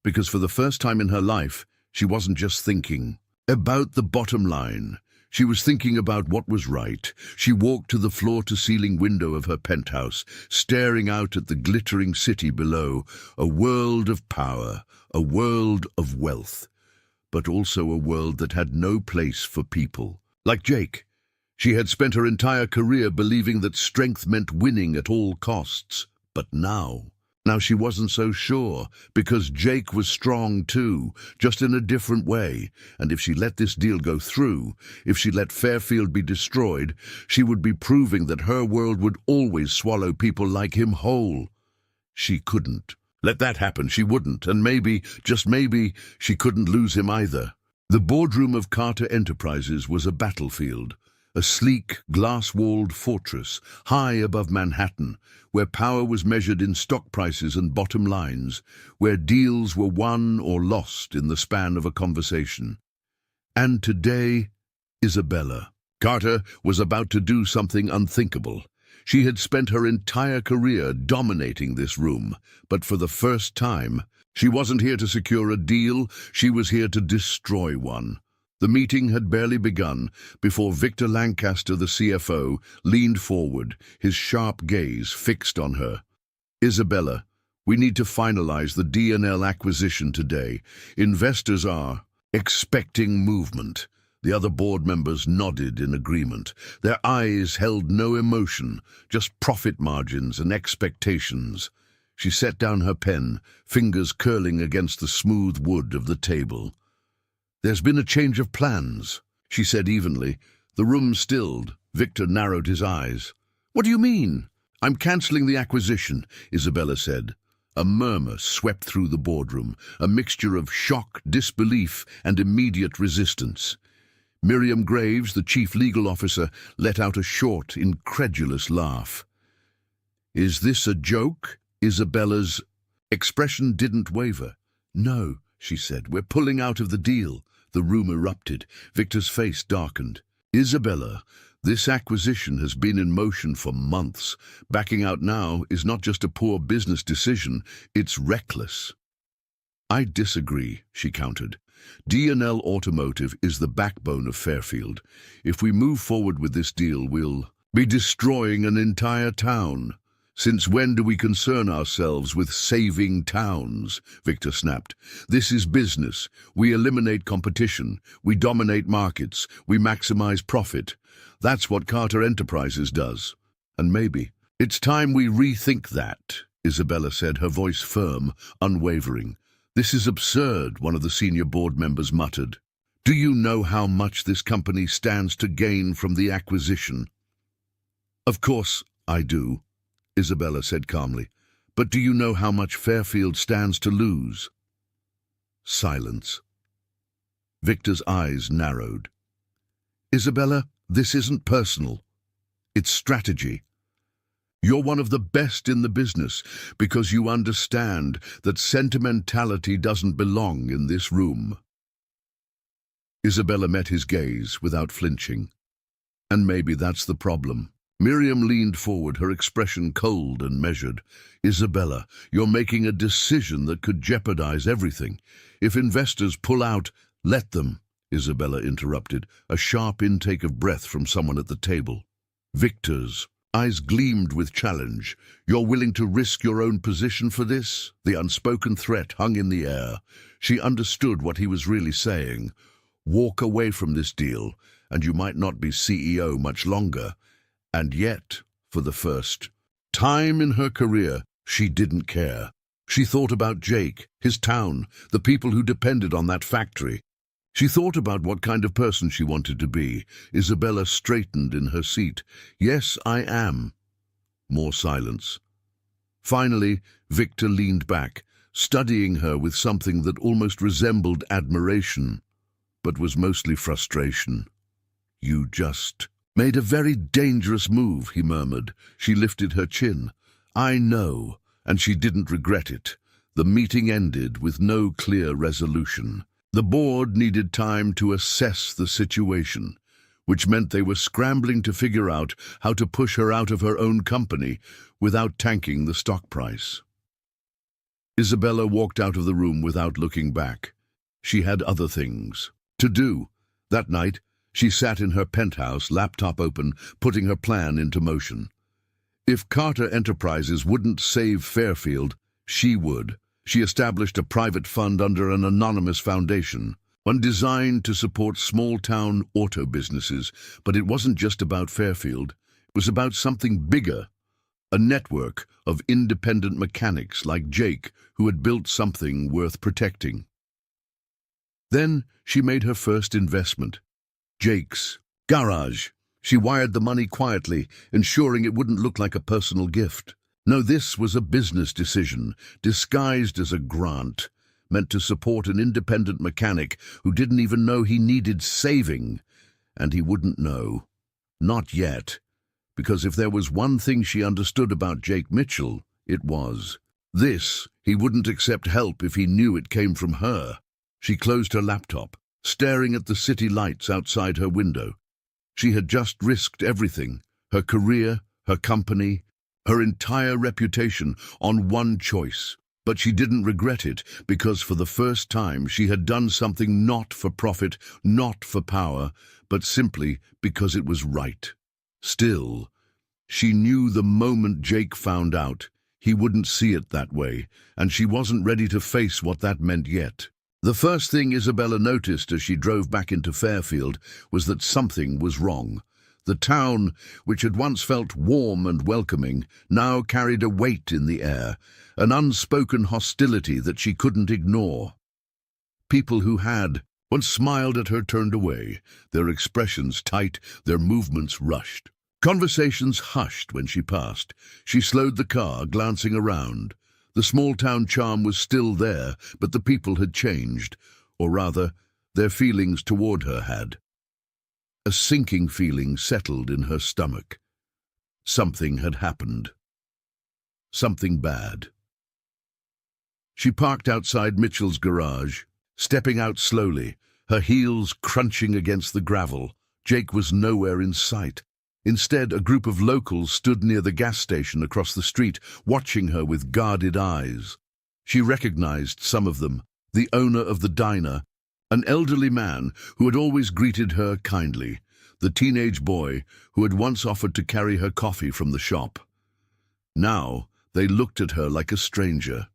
because for the first time in her life, she wasn't just thinking about the bottom line. She was thinking about what was right. She walked to the floor-to-ceiling window of her penthouse, staring out at the glittering city below, a world of power, a world of wealth, but also a world that had no place for people. Like Jake, she had spent her entire career believing that strength meant winning at all costs. But now, Now she wasn't so sure, because Jake was strong too, just in a different way, and if she let this deal go through, if she let Fairfield be destroyed, she would be proving that her world would always swallow people like him whole. She couldn't. Let that happen, she wouldn't, and maybe, just maybe, she couldn't lose him either. The boardroom of Carter Enterprises was a battlefield, a sleek, glass-walled fortress high above Manhattan, where power was measured in stock prices and bottom lines, where deals were won or lost in the span of a conversation. And today, Isabella. Carter was about to do something unthinkable. She had spent her entire career dominating this room, but for the first time, she wasn't here to secure a deal, she was here to destroy one. The meeting had barely begun before Victor Lancaster, the CFO, leaned forward, his sharp gaze fixed on her. "Isabella, we need to finalize the D&L acquisition today. Investors are expecting movement." The other board members nodded in agreement. Their eyes held no emotion, just profit margins and expectations. She set down her pen, fingers curling against the smooth wood of the table. "There's been a change of plans," she said evenly. The room stilled. Victor narrowed his eyes. "What do you mean?" "I'm cancelling the acquisition," Isabella said. A murmur swept through the boardroom, a mixture of shock, disbelief, and immediate resistance. Miriam Graves, the chief legal officer, let out a short, incredulous laugh. "Is this a joke?" Isabella's expression didn't waver. "No," she said, "we're pulling out of the deal." The room erupted. Victor's face darkened. "Isabella, this acquisition has been in motion for months. Backing out now is not just a poor business decision, it's reckless." "I disagree," she countered. D&L Automotive is the backbone of Fairfield. If we move forward with this deal, we'll be destroying an entire town. "Since when do we concern ourselves with saving towns?" Victor snapped. "This is business. We eliminate competition. We dominate markets. We maximize profit. That's what Carter Enterprises does. And maybe it's time we rethink that," Isabella said, her voice firm, unwavering. "This is absurd," one of the senior board members muttered. "Do you know how much this company stands to gain from the acquisition?" "Of course I do," Isabella said calmly. "But do you know how much Fairfield stands to lose?" Silence. Victor's eyes narrowed. "Isabella, this isn't personal. It's strategy. You're one of the best in the business because you understand that sentimentality doesn't belong in this room." Isabella met his gaze without flinching. "And maybe that's the problem." Miriam leaned forward, her expression cold and measured. "Isabella, you're making a decision that could jeopardize everything. If investors pull out, let them," Isabella interrupted, a sharp intake of breath from someone at the table. Victor's eyes gleamed with challenge. "You're willing to risk your own position for this?" The unspoken threat hung in the air. She understood what he was really saying. Walk away from this deal, and you might not be CEO much longer. And yet, for the first time in her career, she didn't care. She thought about Jake, his town, the people who depended on that factory. She thought about what kind of person she wanted to be. Isabella straightened in her seat. "Yes, I am." More silence. Finally, Victor leaned back, studying her with something that almost resembled admiration, but was mostly frustration. "You just made a very dangerous move," he murmured. She lifted her chin. "I know," and she didn't regret it. The meeting ended with no clear resolution. The board needed time to assess the situation, which meant they were scrambling to figure out how to push her out of her own company without tanking the stock price. Isabella walked out of the room without looking back. She had other things to do. That night, she sat in her penthouse, laptop open, putting her plan into motion. If Carter Enterprises wouldn't save Fairfield, she would. She established a private fund under an anonymous foundation, one designed to support small-town auto businesses. But it wasn't just about Fairfield. It was about something bigger. a network of independent mechanics like Jake who had built something worth protecting. Then she made her first investment. Jake's garage. She wired the money quietly, ensuring it wouldn't look like a personal gift. No, this was a business decision, disguised as a grant, meant to support an independent mechanic who didn't even know he needed saving. And he wouldn't know. Not yet. Because if there was one thing she understood about Jake Mitchell, it was this: he wouldn't accept help if he knew it came from her. She closed her laptop, staring at the city lights outside her window. She had just risked everything, her career, her company, her entire reputation, on one choice. But she didn't regret it, because for the first time she had done something not for profit, not for power, but simply because it was right. Still, she knew the moment Jake found out, he wouldn't see it that way, and she wasn't ready to face what that meant yet. The first thing Isabella noticed as she drove back into Fairfield was that something was wrong. The town, which had once felt warm and welcoming, now carried a weight in the air, an unspoken hostility that she couldn't ignore. People who had once smiled at her turned away, their expressions tight, their movements rushed. Conversations hushed when she passed. She slowed the car, glancing around. The small-town charm was still there, but the people had changed, or rather, their feelings toward her had. A sinking feeling settled in her stomach. Something had happened. Something bad. She parked outside Mitchell's garage, stepping out slowly, her heels crunching against the gravel. Jake was nowhere in sight. Instead, a group of locals stood near the gas station across the street, watching her with guarded eyes. She recognized some of them: the owner of the diner, an elderly man who had always greeted her kindly, the teenage boy who had once offered to carry her coffee from the shop. Now, they looked at her like a stranger.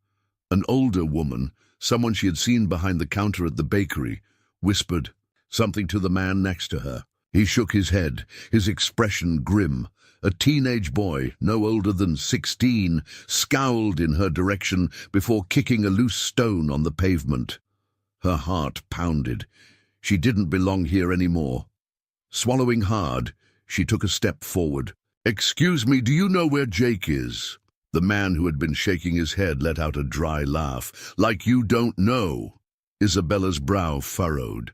An older woman, someone she had seen behind the counter at the bakery, whispered something to the man next to her. He shook his head, his expression grim. A teenage boy, no older than 16, scowled in her direction before kicking a loose stone on the pavement. Her heart pounded. She didn't belong here anymore. Swallowing hard, she took a step forward. "Excuse me, do you know where Jake is?" The man who had been shaking his head let out a dry laugh. "Like you don't know." Isabella's brow furrowed.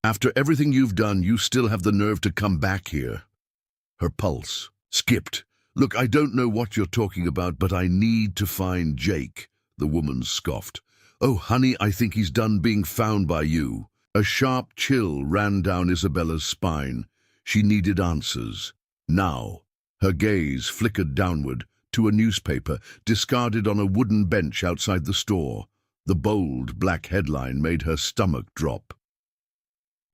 After everything you've done, you still have the nerve to come back here." Her pulse skipped. "Look, I don't know what you're talking about, but I need to find Jake," the woman scoffed. "Oh, honey, I think he's done being found by you." A sharp chill ran down Isabella's spine. She needed answers. Now. Her gaze flickered downward to a newspaper discarded on a wooden bench outside the store. The bold black headline made her stomach drop.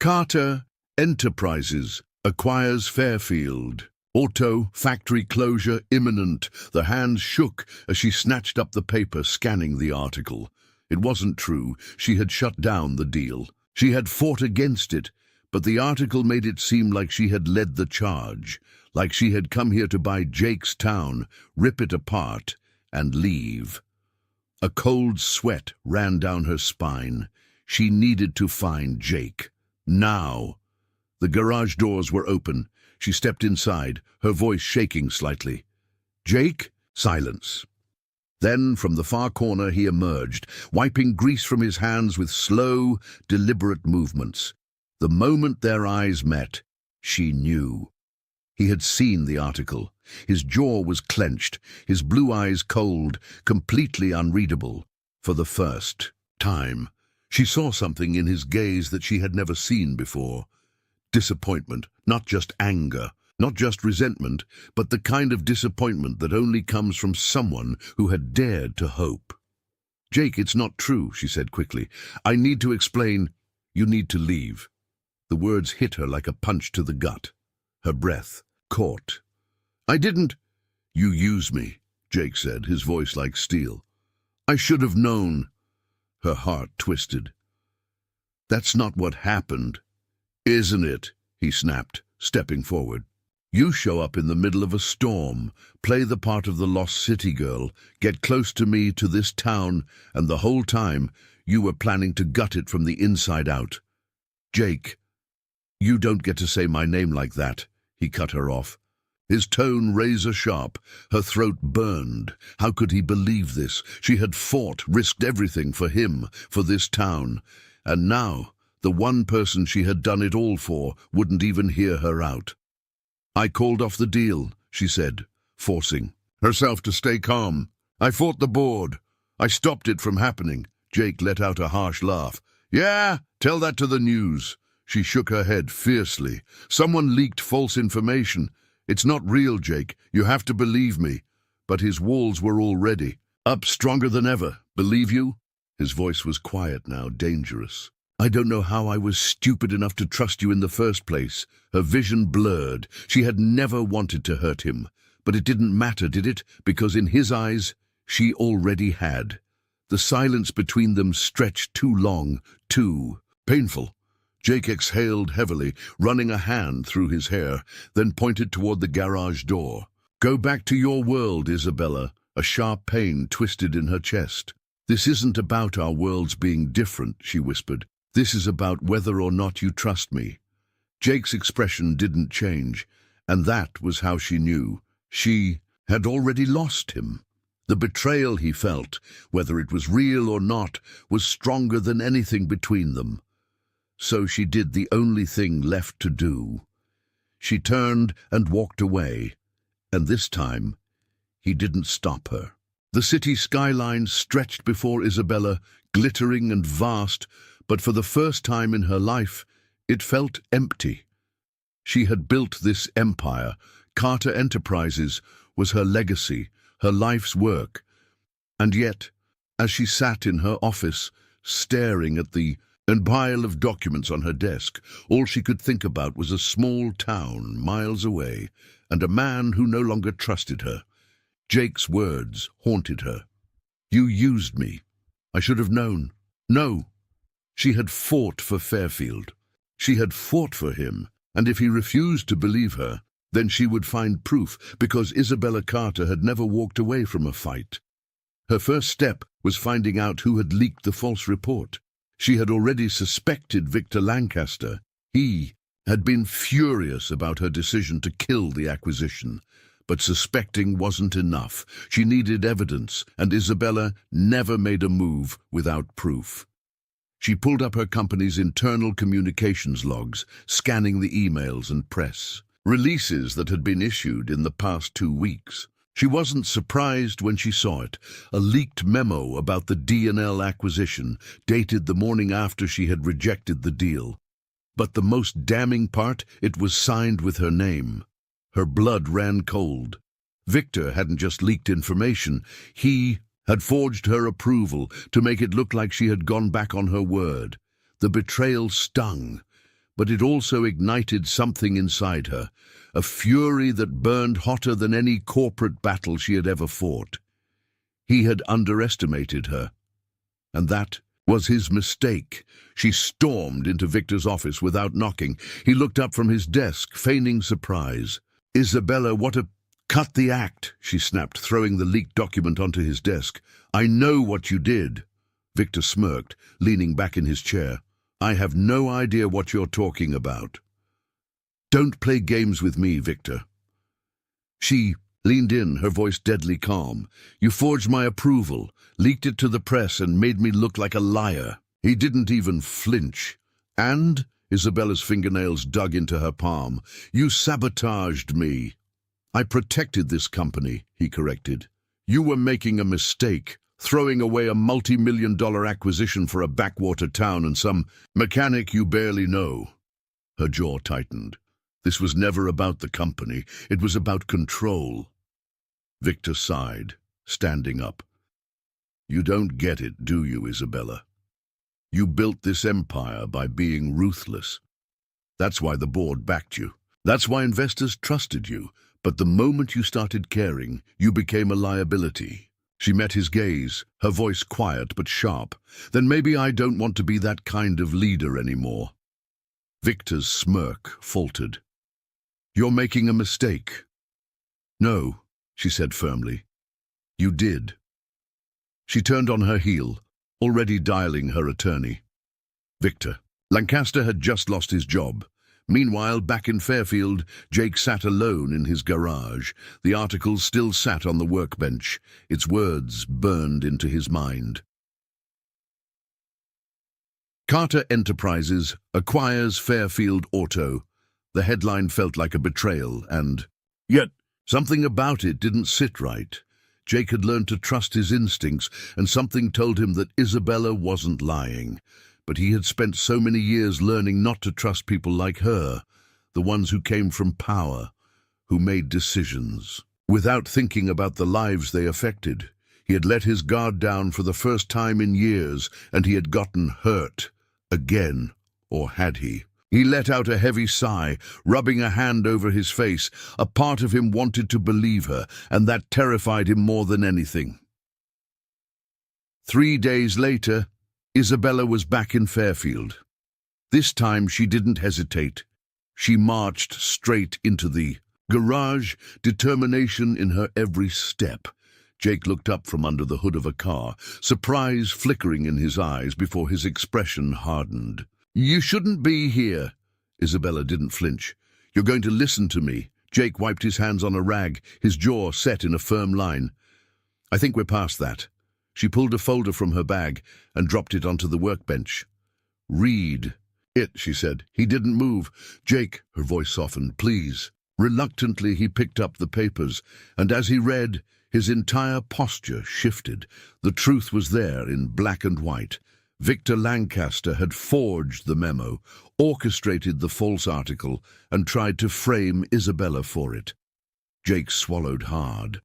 "Carter Enterprises acquires Fairfield. Auto factory closure imminent." The hands shook as she snatched up the paper, scanning the article. It wasn't true. She had shut down the deal. She had fought against it, but the article made it seem like she had led the charge, like she had come here to buy Jake's town, rip it apart, and leave. A cold sweat ran down her spine. She needed to find Jake. Now. The garage doors were open. She stepped inside, her voice shaking slightly. "Jake?" Silence. Then, from the far corner, he emerged, wiping grease from his hands with slow, deliberate movements. The moment their eyes met, she knew. He had seen the article. His jaw was clenched, his blue eyes cold, completely unreadable. For the first time, she saw something in his gaze that she had never seen before. Disappointment, not just anger, not just resentment, but the kind of disappointment that only comes from someone who had dared to hope. "Jake, it's not true," she said quickly. "I need to explain. You need to leave." The words hit her like a punch to the gut. Her breath caught. "I didn't—" "You used me," Jake said, his voice like steel. "I should have known." Her heart twisted. "That's not what happened." "Isn't it?" he snapped, stepping forward. You show up in the middle of a storm, play the part of the lost city girl, get close to me, to this town, and the whole time you were planning to gut it from the inside out. Jake, you don't get to say my name like that, he cut her off. His tone razor-sharp, her throat burned. How could he believe this? She had fought, risked everything for him, for this town. And now, the one person she had done it all for wouldn't even hear her out. I called off the deal, she said, forcing herself to stay calm. I fought the board. I stopped it from happening. Jake let out a harsh laugh. Yeah, tell that to the news. She shook her head fiercely. Someone leaked false information. It's not real, Jake. You have to believe me. But his walls were already up, stronger than ever. Believe you? His voice was quiet now, dangerous. I don't know how I was stupid enough to trust you in the first place. Her vision blurred. She had never wanted to hurt him. But it didn't matter, did it? Because in his eyes, she already had. The silence between them stretched too long, too painful. Jake exhaled heavily, running a hand through his hair, then pointed toward the garage door. Go back to your world, Isabella. A sharp pain twisted in her chest. This isn't about our worlds being different, she whispered. This is about whether or not you trust me. Jake's expression didn't change, and that was how she knew. She had already lost him. The betrayal he felt, whether it was real or not, was stronger than anything between them. So she did the only thing left to do. She turned and walked away, and this time he didn't stop her. The city skyline stretched before Isabella, glittering and vast, but for the first time in her life, it felt empty. She had built this empire. Carter Enterprises was her legacy, her life's work. And yet, as she sat in her office, staring at the pile of documents on her desk, all she could think about was a small town miles away and a man who no longer trusted her. Jake's words haunted her. You used me. I should have known. No. She had fought for Fairfield. She had fought for him, and if he refused to believe her, then she would find proof, because Isabella Carter had never walked away from a fight. Her first step was finding out who had leaked the false report. She had already suspected Victor Lancaster. He had been furious about her decision to kill the acquisition. But suspecting wasn't enough. She needed evidence, and Isabella never made a move without proof. She pulled up her company's internal communications logs, scanning the emails and press releases that had been issued in the past 2 weeks. She wasn't surprised when she saw it, a leaked memo about the D&L acquisition, dated the morning after she had rejected the deal. But the most damning part, it was signed with her name. Her blood ran cold. Victor hadn't just leaked information, he had forged her approval to make it look like she had gone back on her word. The betrayal stung, but it also ignited something inside her, a fury that burned hotter than any corporate battle she had ever fought. He had underestimated her, and that was his mistake. She stormed into Victor's office without knocking. He looked up from his desk, feigning surprise. Isabella, what a... Cut the act, she snapped, throwing the leaked document onto his desk. I know what you did. Victor smirked, leaning back in his chair. I have no idea what you're talking about. Don't play games with me, Victor. She leaned in, her voice deadly calm. You forged my approval, leaked it to the press, and made me look like a liar. He didn't even flinch. And, Isabella's fingernails dug into her palm, you sabotaged me. I protected this company, he corrected. You were making a mistake, throwing away a multi-million-dollar acquisition for a backwater town and some mechanic you barely know. Her jaw tightened. This was never about the company. It was about control. Victor sighed, standing up. You don't get it, do you, Isabella? You built this empire by being ruthless. That's why the board backed you. That's why investors trusted you. But the moment you started caring, you became a liability. She met his gaze, her voice quiet but sharp. Then maybe I don't want to be that kind of leader anymore. Victor's smirk faltered. You're making a mistake. No, she said firmly. You did. She turned on her heel, already dialing her attorney. Victor. Lancaster had just lost his job. Meanwhile, back in Fairfield, Jake sat alone in his garage. The article still sat on the workbench. Its words burned into his mind. Carter Enterprises acquires Fairfield Auto. The headline felt like a betrayal, and yet something about it didn't sit right. Jake had learned to trust his instincts, and something told him that Isabella wasn't lying. But he had spent so many years learning not to trust people like her, the ones who came from power, who made decisions without thinking about the lives they affected. He had let his guard down for the first time in years, and he had gotten hurt again, or had he? He let out a heavy sigh, rubbing a hand over his face. A part of him wanted to believe her, and that terrified him more than anything. 3 days later, Isabella was back in Fairfield. This time she didn't hesitate. She marched straight into the garage, determination in her every step. Jake looked up from under the hood of a car, surprise flickering in his eyes before his expression hardened. You shouldn't be here. Isabella didn't flinch. You're going to listen to me. Jake wiped his hands on a rag, his jaw set in a firm line. I think we're past that. She pulled a folder from her bag and dropped it onto the workbench. Read it, she said. He didn't move. Jake, her voice softened, please. Reluctantly, he picked up the papers, and as he read, his entire posture shifted. The truth was there in black and white. Victor Lancaster had forged the memo, orchestrated the false article, and tried to frame Isabella for it. Jake swallowed hard.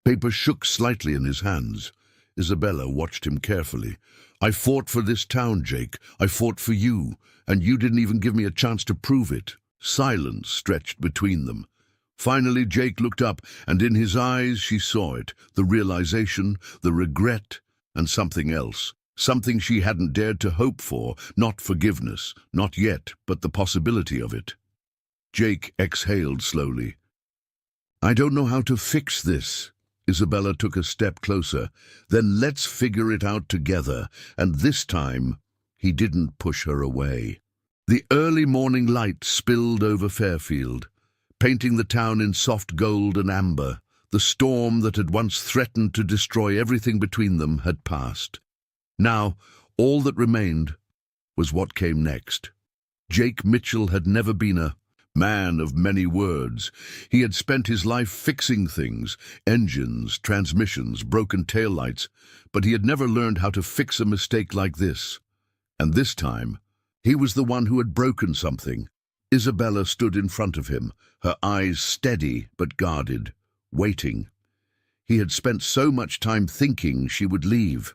Paper shook slightly in his hands. Isabella watched him carefully. I fought for this town, Jake. I fought for you, and you didn't even give me a chance to prove it. Silence stretched between them. Finally, Jake looked up, and in his eyes she saw it, the realization, the regret, and something else. Something she hadn't dared to hope for, not forgiveness, not yet, but the possibility of it. Jake exhaled slowly. I don't know how to fix this. Isabella took a step closer. Then let's figure it out together. And this time, he didn't push her away. The early morning light spilled over Fairfield, painting the town in soft gold and amber. The storm that had once threatened to destroy everything between them had passed. Now, all that remained was what came next. Jake Mitchell had never been a man of many words. He had spent his life fixing things, engines, transmissions, broken taillights, but he had never learned how to fix a mistake like this. And this time, he was the one who had broken something. Isabella stood in front of him, her eyes steady but guarded, waiting. He had spent so much time thinking she would leave,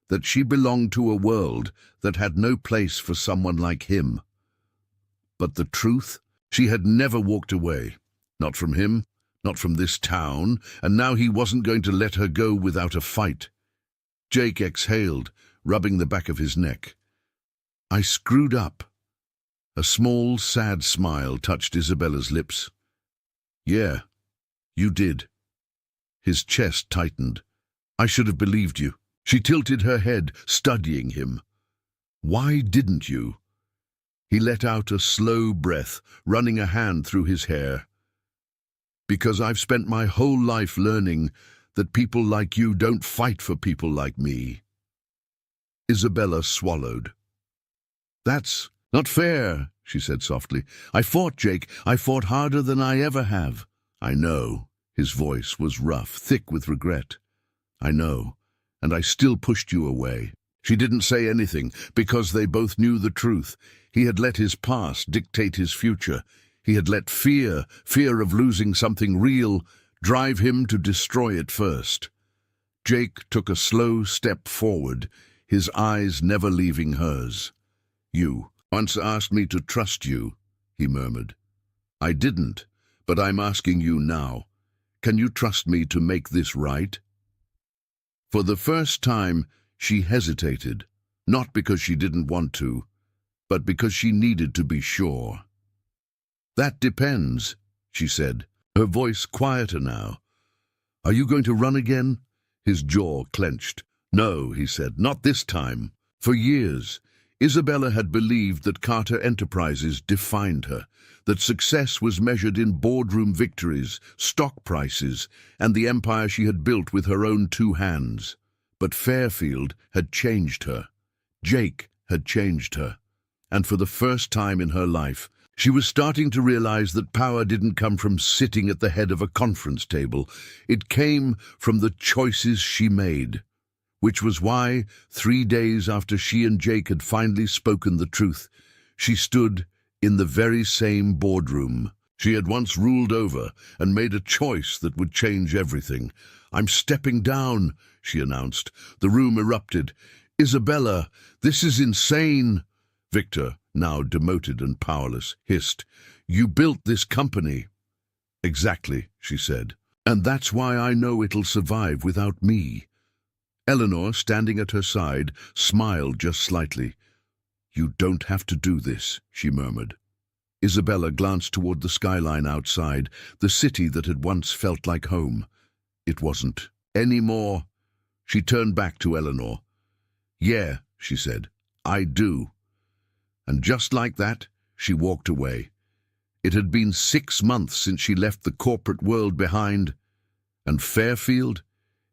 that she belonged to a world that had no place for someone like him. But the truth? She had never walked away. Not from him, not from this town, and now he wasn't going to let her go without a fight. Jake exhaled, rubbing the back of his neck. I screwed up. A small, sad smile touched Isabella's lips. Yeah, you did. His chest tightened. I should have believed you. She tilted her head, studying him. Why didn't you? He let out a slow breath, running a hand through his hair. Because I've spent my whole life learning that people like you don't fight for people like me. Isabella swallowed. That's not fair, she said softly. I fought, Jake. I fought harder than I ever have. I know. His voice was rough, thick with regret. I know. And I still pushed you away. She didn't say anything, because they both knew the truth. He had let his past dictate his future. He had let fear of losing something real, drive him to destroy it first. Jake took a slow step forward, his eyes never leaving hers. You once asked me to trust you, he murmured. I didn't, but I'm asking you now. Can you trust me to make this right? For the first time, she hesitated, not because she didn't want to, but because she needed to be sure. "That depends," she said, her voice quieter now. "Are you going to run again?" His jaw clenched. "No," he said, "not this time." For years, Isabella had believed that Carter Enterprises defined her, that success was measured in boardroom victories, stock prices, and the empire she had built with her own 2 hands. But Fairfield had changed her. Jake had changed her. And for the first time in her life, she was starting to realize that power didn't come from sitting at the head of a conference table. It came from the choices she made. Which was why, 3 days after she and Jake had finally spoken the truth, she stood in the very same boardroom she had once ruled over and made a choice that would change everything. "I'm stepping down," she announced. The room erupted. "Isabella, this is insane." Victor, now demoted and powerless, hissed, "You built this company." "Exactly," she said. "And that's why I know it'll survive without me." Eleanor, standing at her side, smiled just slightly. "You don't have to do this," she murmured. Isabella glanced toward the skyline outside, the city that had once felt like home. It wasn't anymore. She turned back to Eleanor. "Yeah," she said, "I do." And just like that, she walked away. It had been 6 months since she left the corporate world behind. And Fairfield?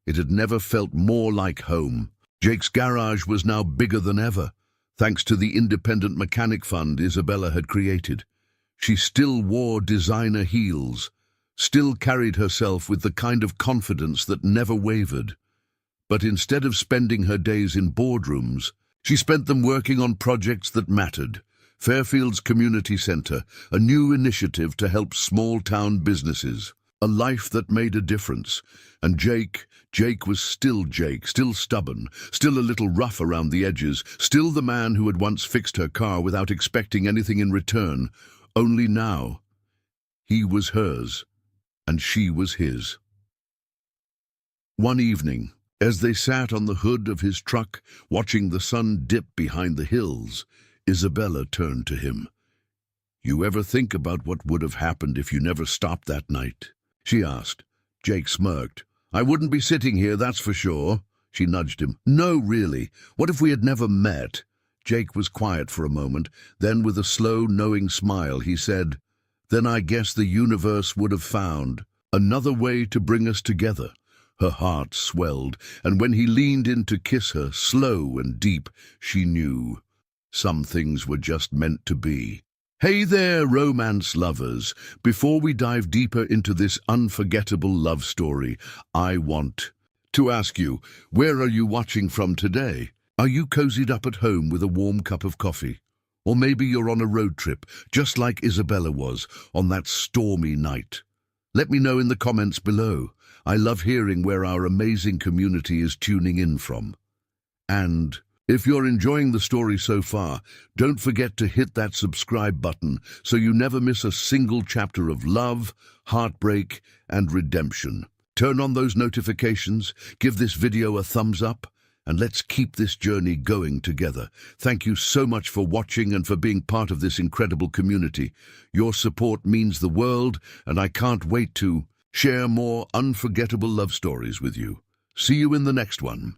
It had never felt more like home. Jake's garage was now bigger than ever, thanks to the independent mechanic fund Isabella had created. She still wore designer heels, still carried herself with the kind of confidence that never wavered. But instead of spending her days in boardrooms, she spent them working on projects that mattered. Fairfield's Community Center, a new initiative to help small-town businesses. A life that made a difference. And Jake was still Jake, still stubborn, still a little rough around the edges, still the man who had once fixed her car without expecting anything in return. Only now, he was hers, and she was his. One evening, as they sat on the hood of his truck, watching the sun dip behind the hills, Isabella turned to him. "You ever think about what would have happened if you never stopped that night?" she asked. Jake smirked. "I wouldn't be sitting here, that's for sure." She nudged him. "No, really. What if we had never met?" Jake was quiet for a moment. Then, with a slow, knowing smile, he said, "Then I guess the universe would have found another way to bring us together." Her heart swelled, and when he leaned in to kiss her, slow and deep, she knew. Some things were just meant to be. Hey there, romance lovers. Before we dive deeper into this unforgettable love story, I want to ask you, where are you watching from today? Are you cozied up at home with a warm cup of coffee? Or maybe you're on a road trip, just like Isabella was on that stormy night. Let me know in the comments below. I love hearing where our amazing community is tuning in from. And if you're enjoying the story so far, don't forget to hit that subscribe button so you never miss a single chapter of love, heartbreak, and redemption. Turn on those notifications, give this video a thumbs up, and let's keep this journey going together. Thank you so much for watching and for being part of this incredible community. Your support means the world, and I can't wait to share more unforgettable love stories with you. See you in the next one.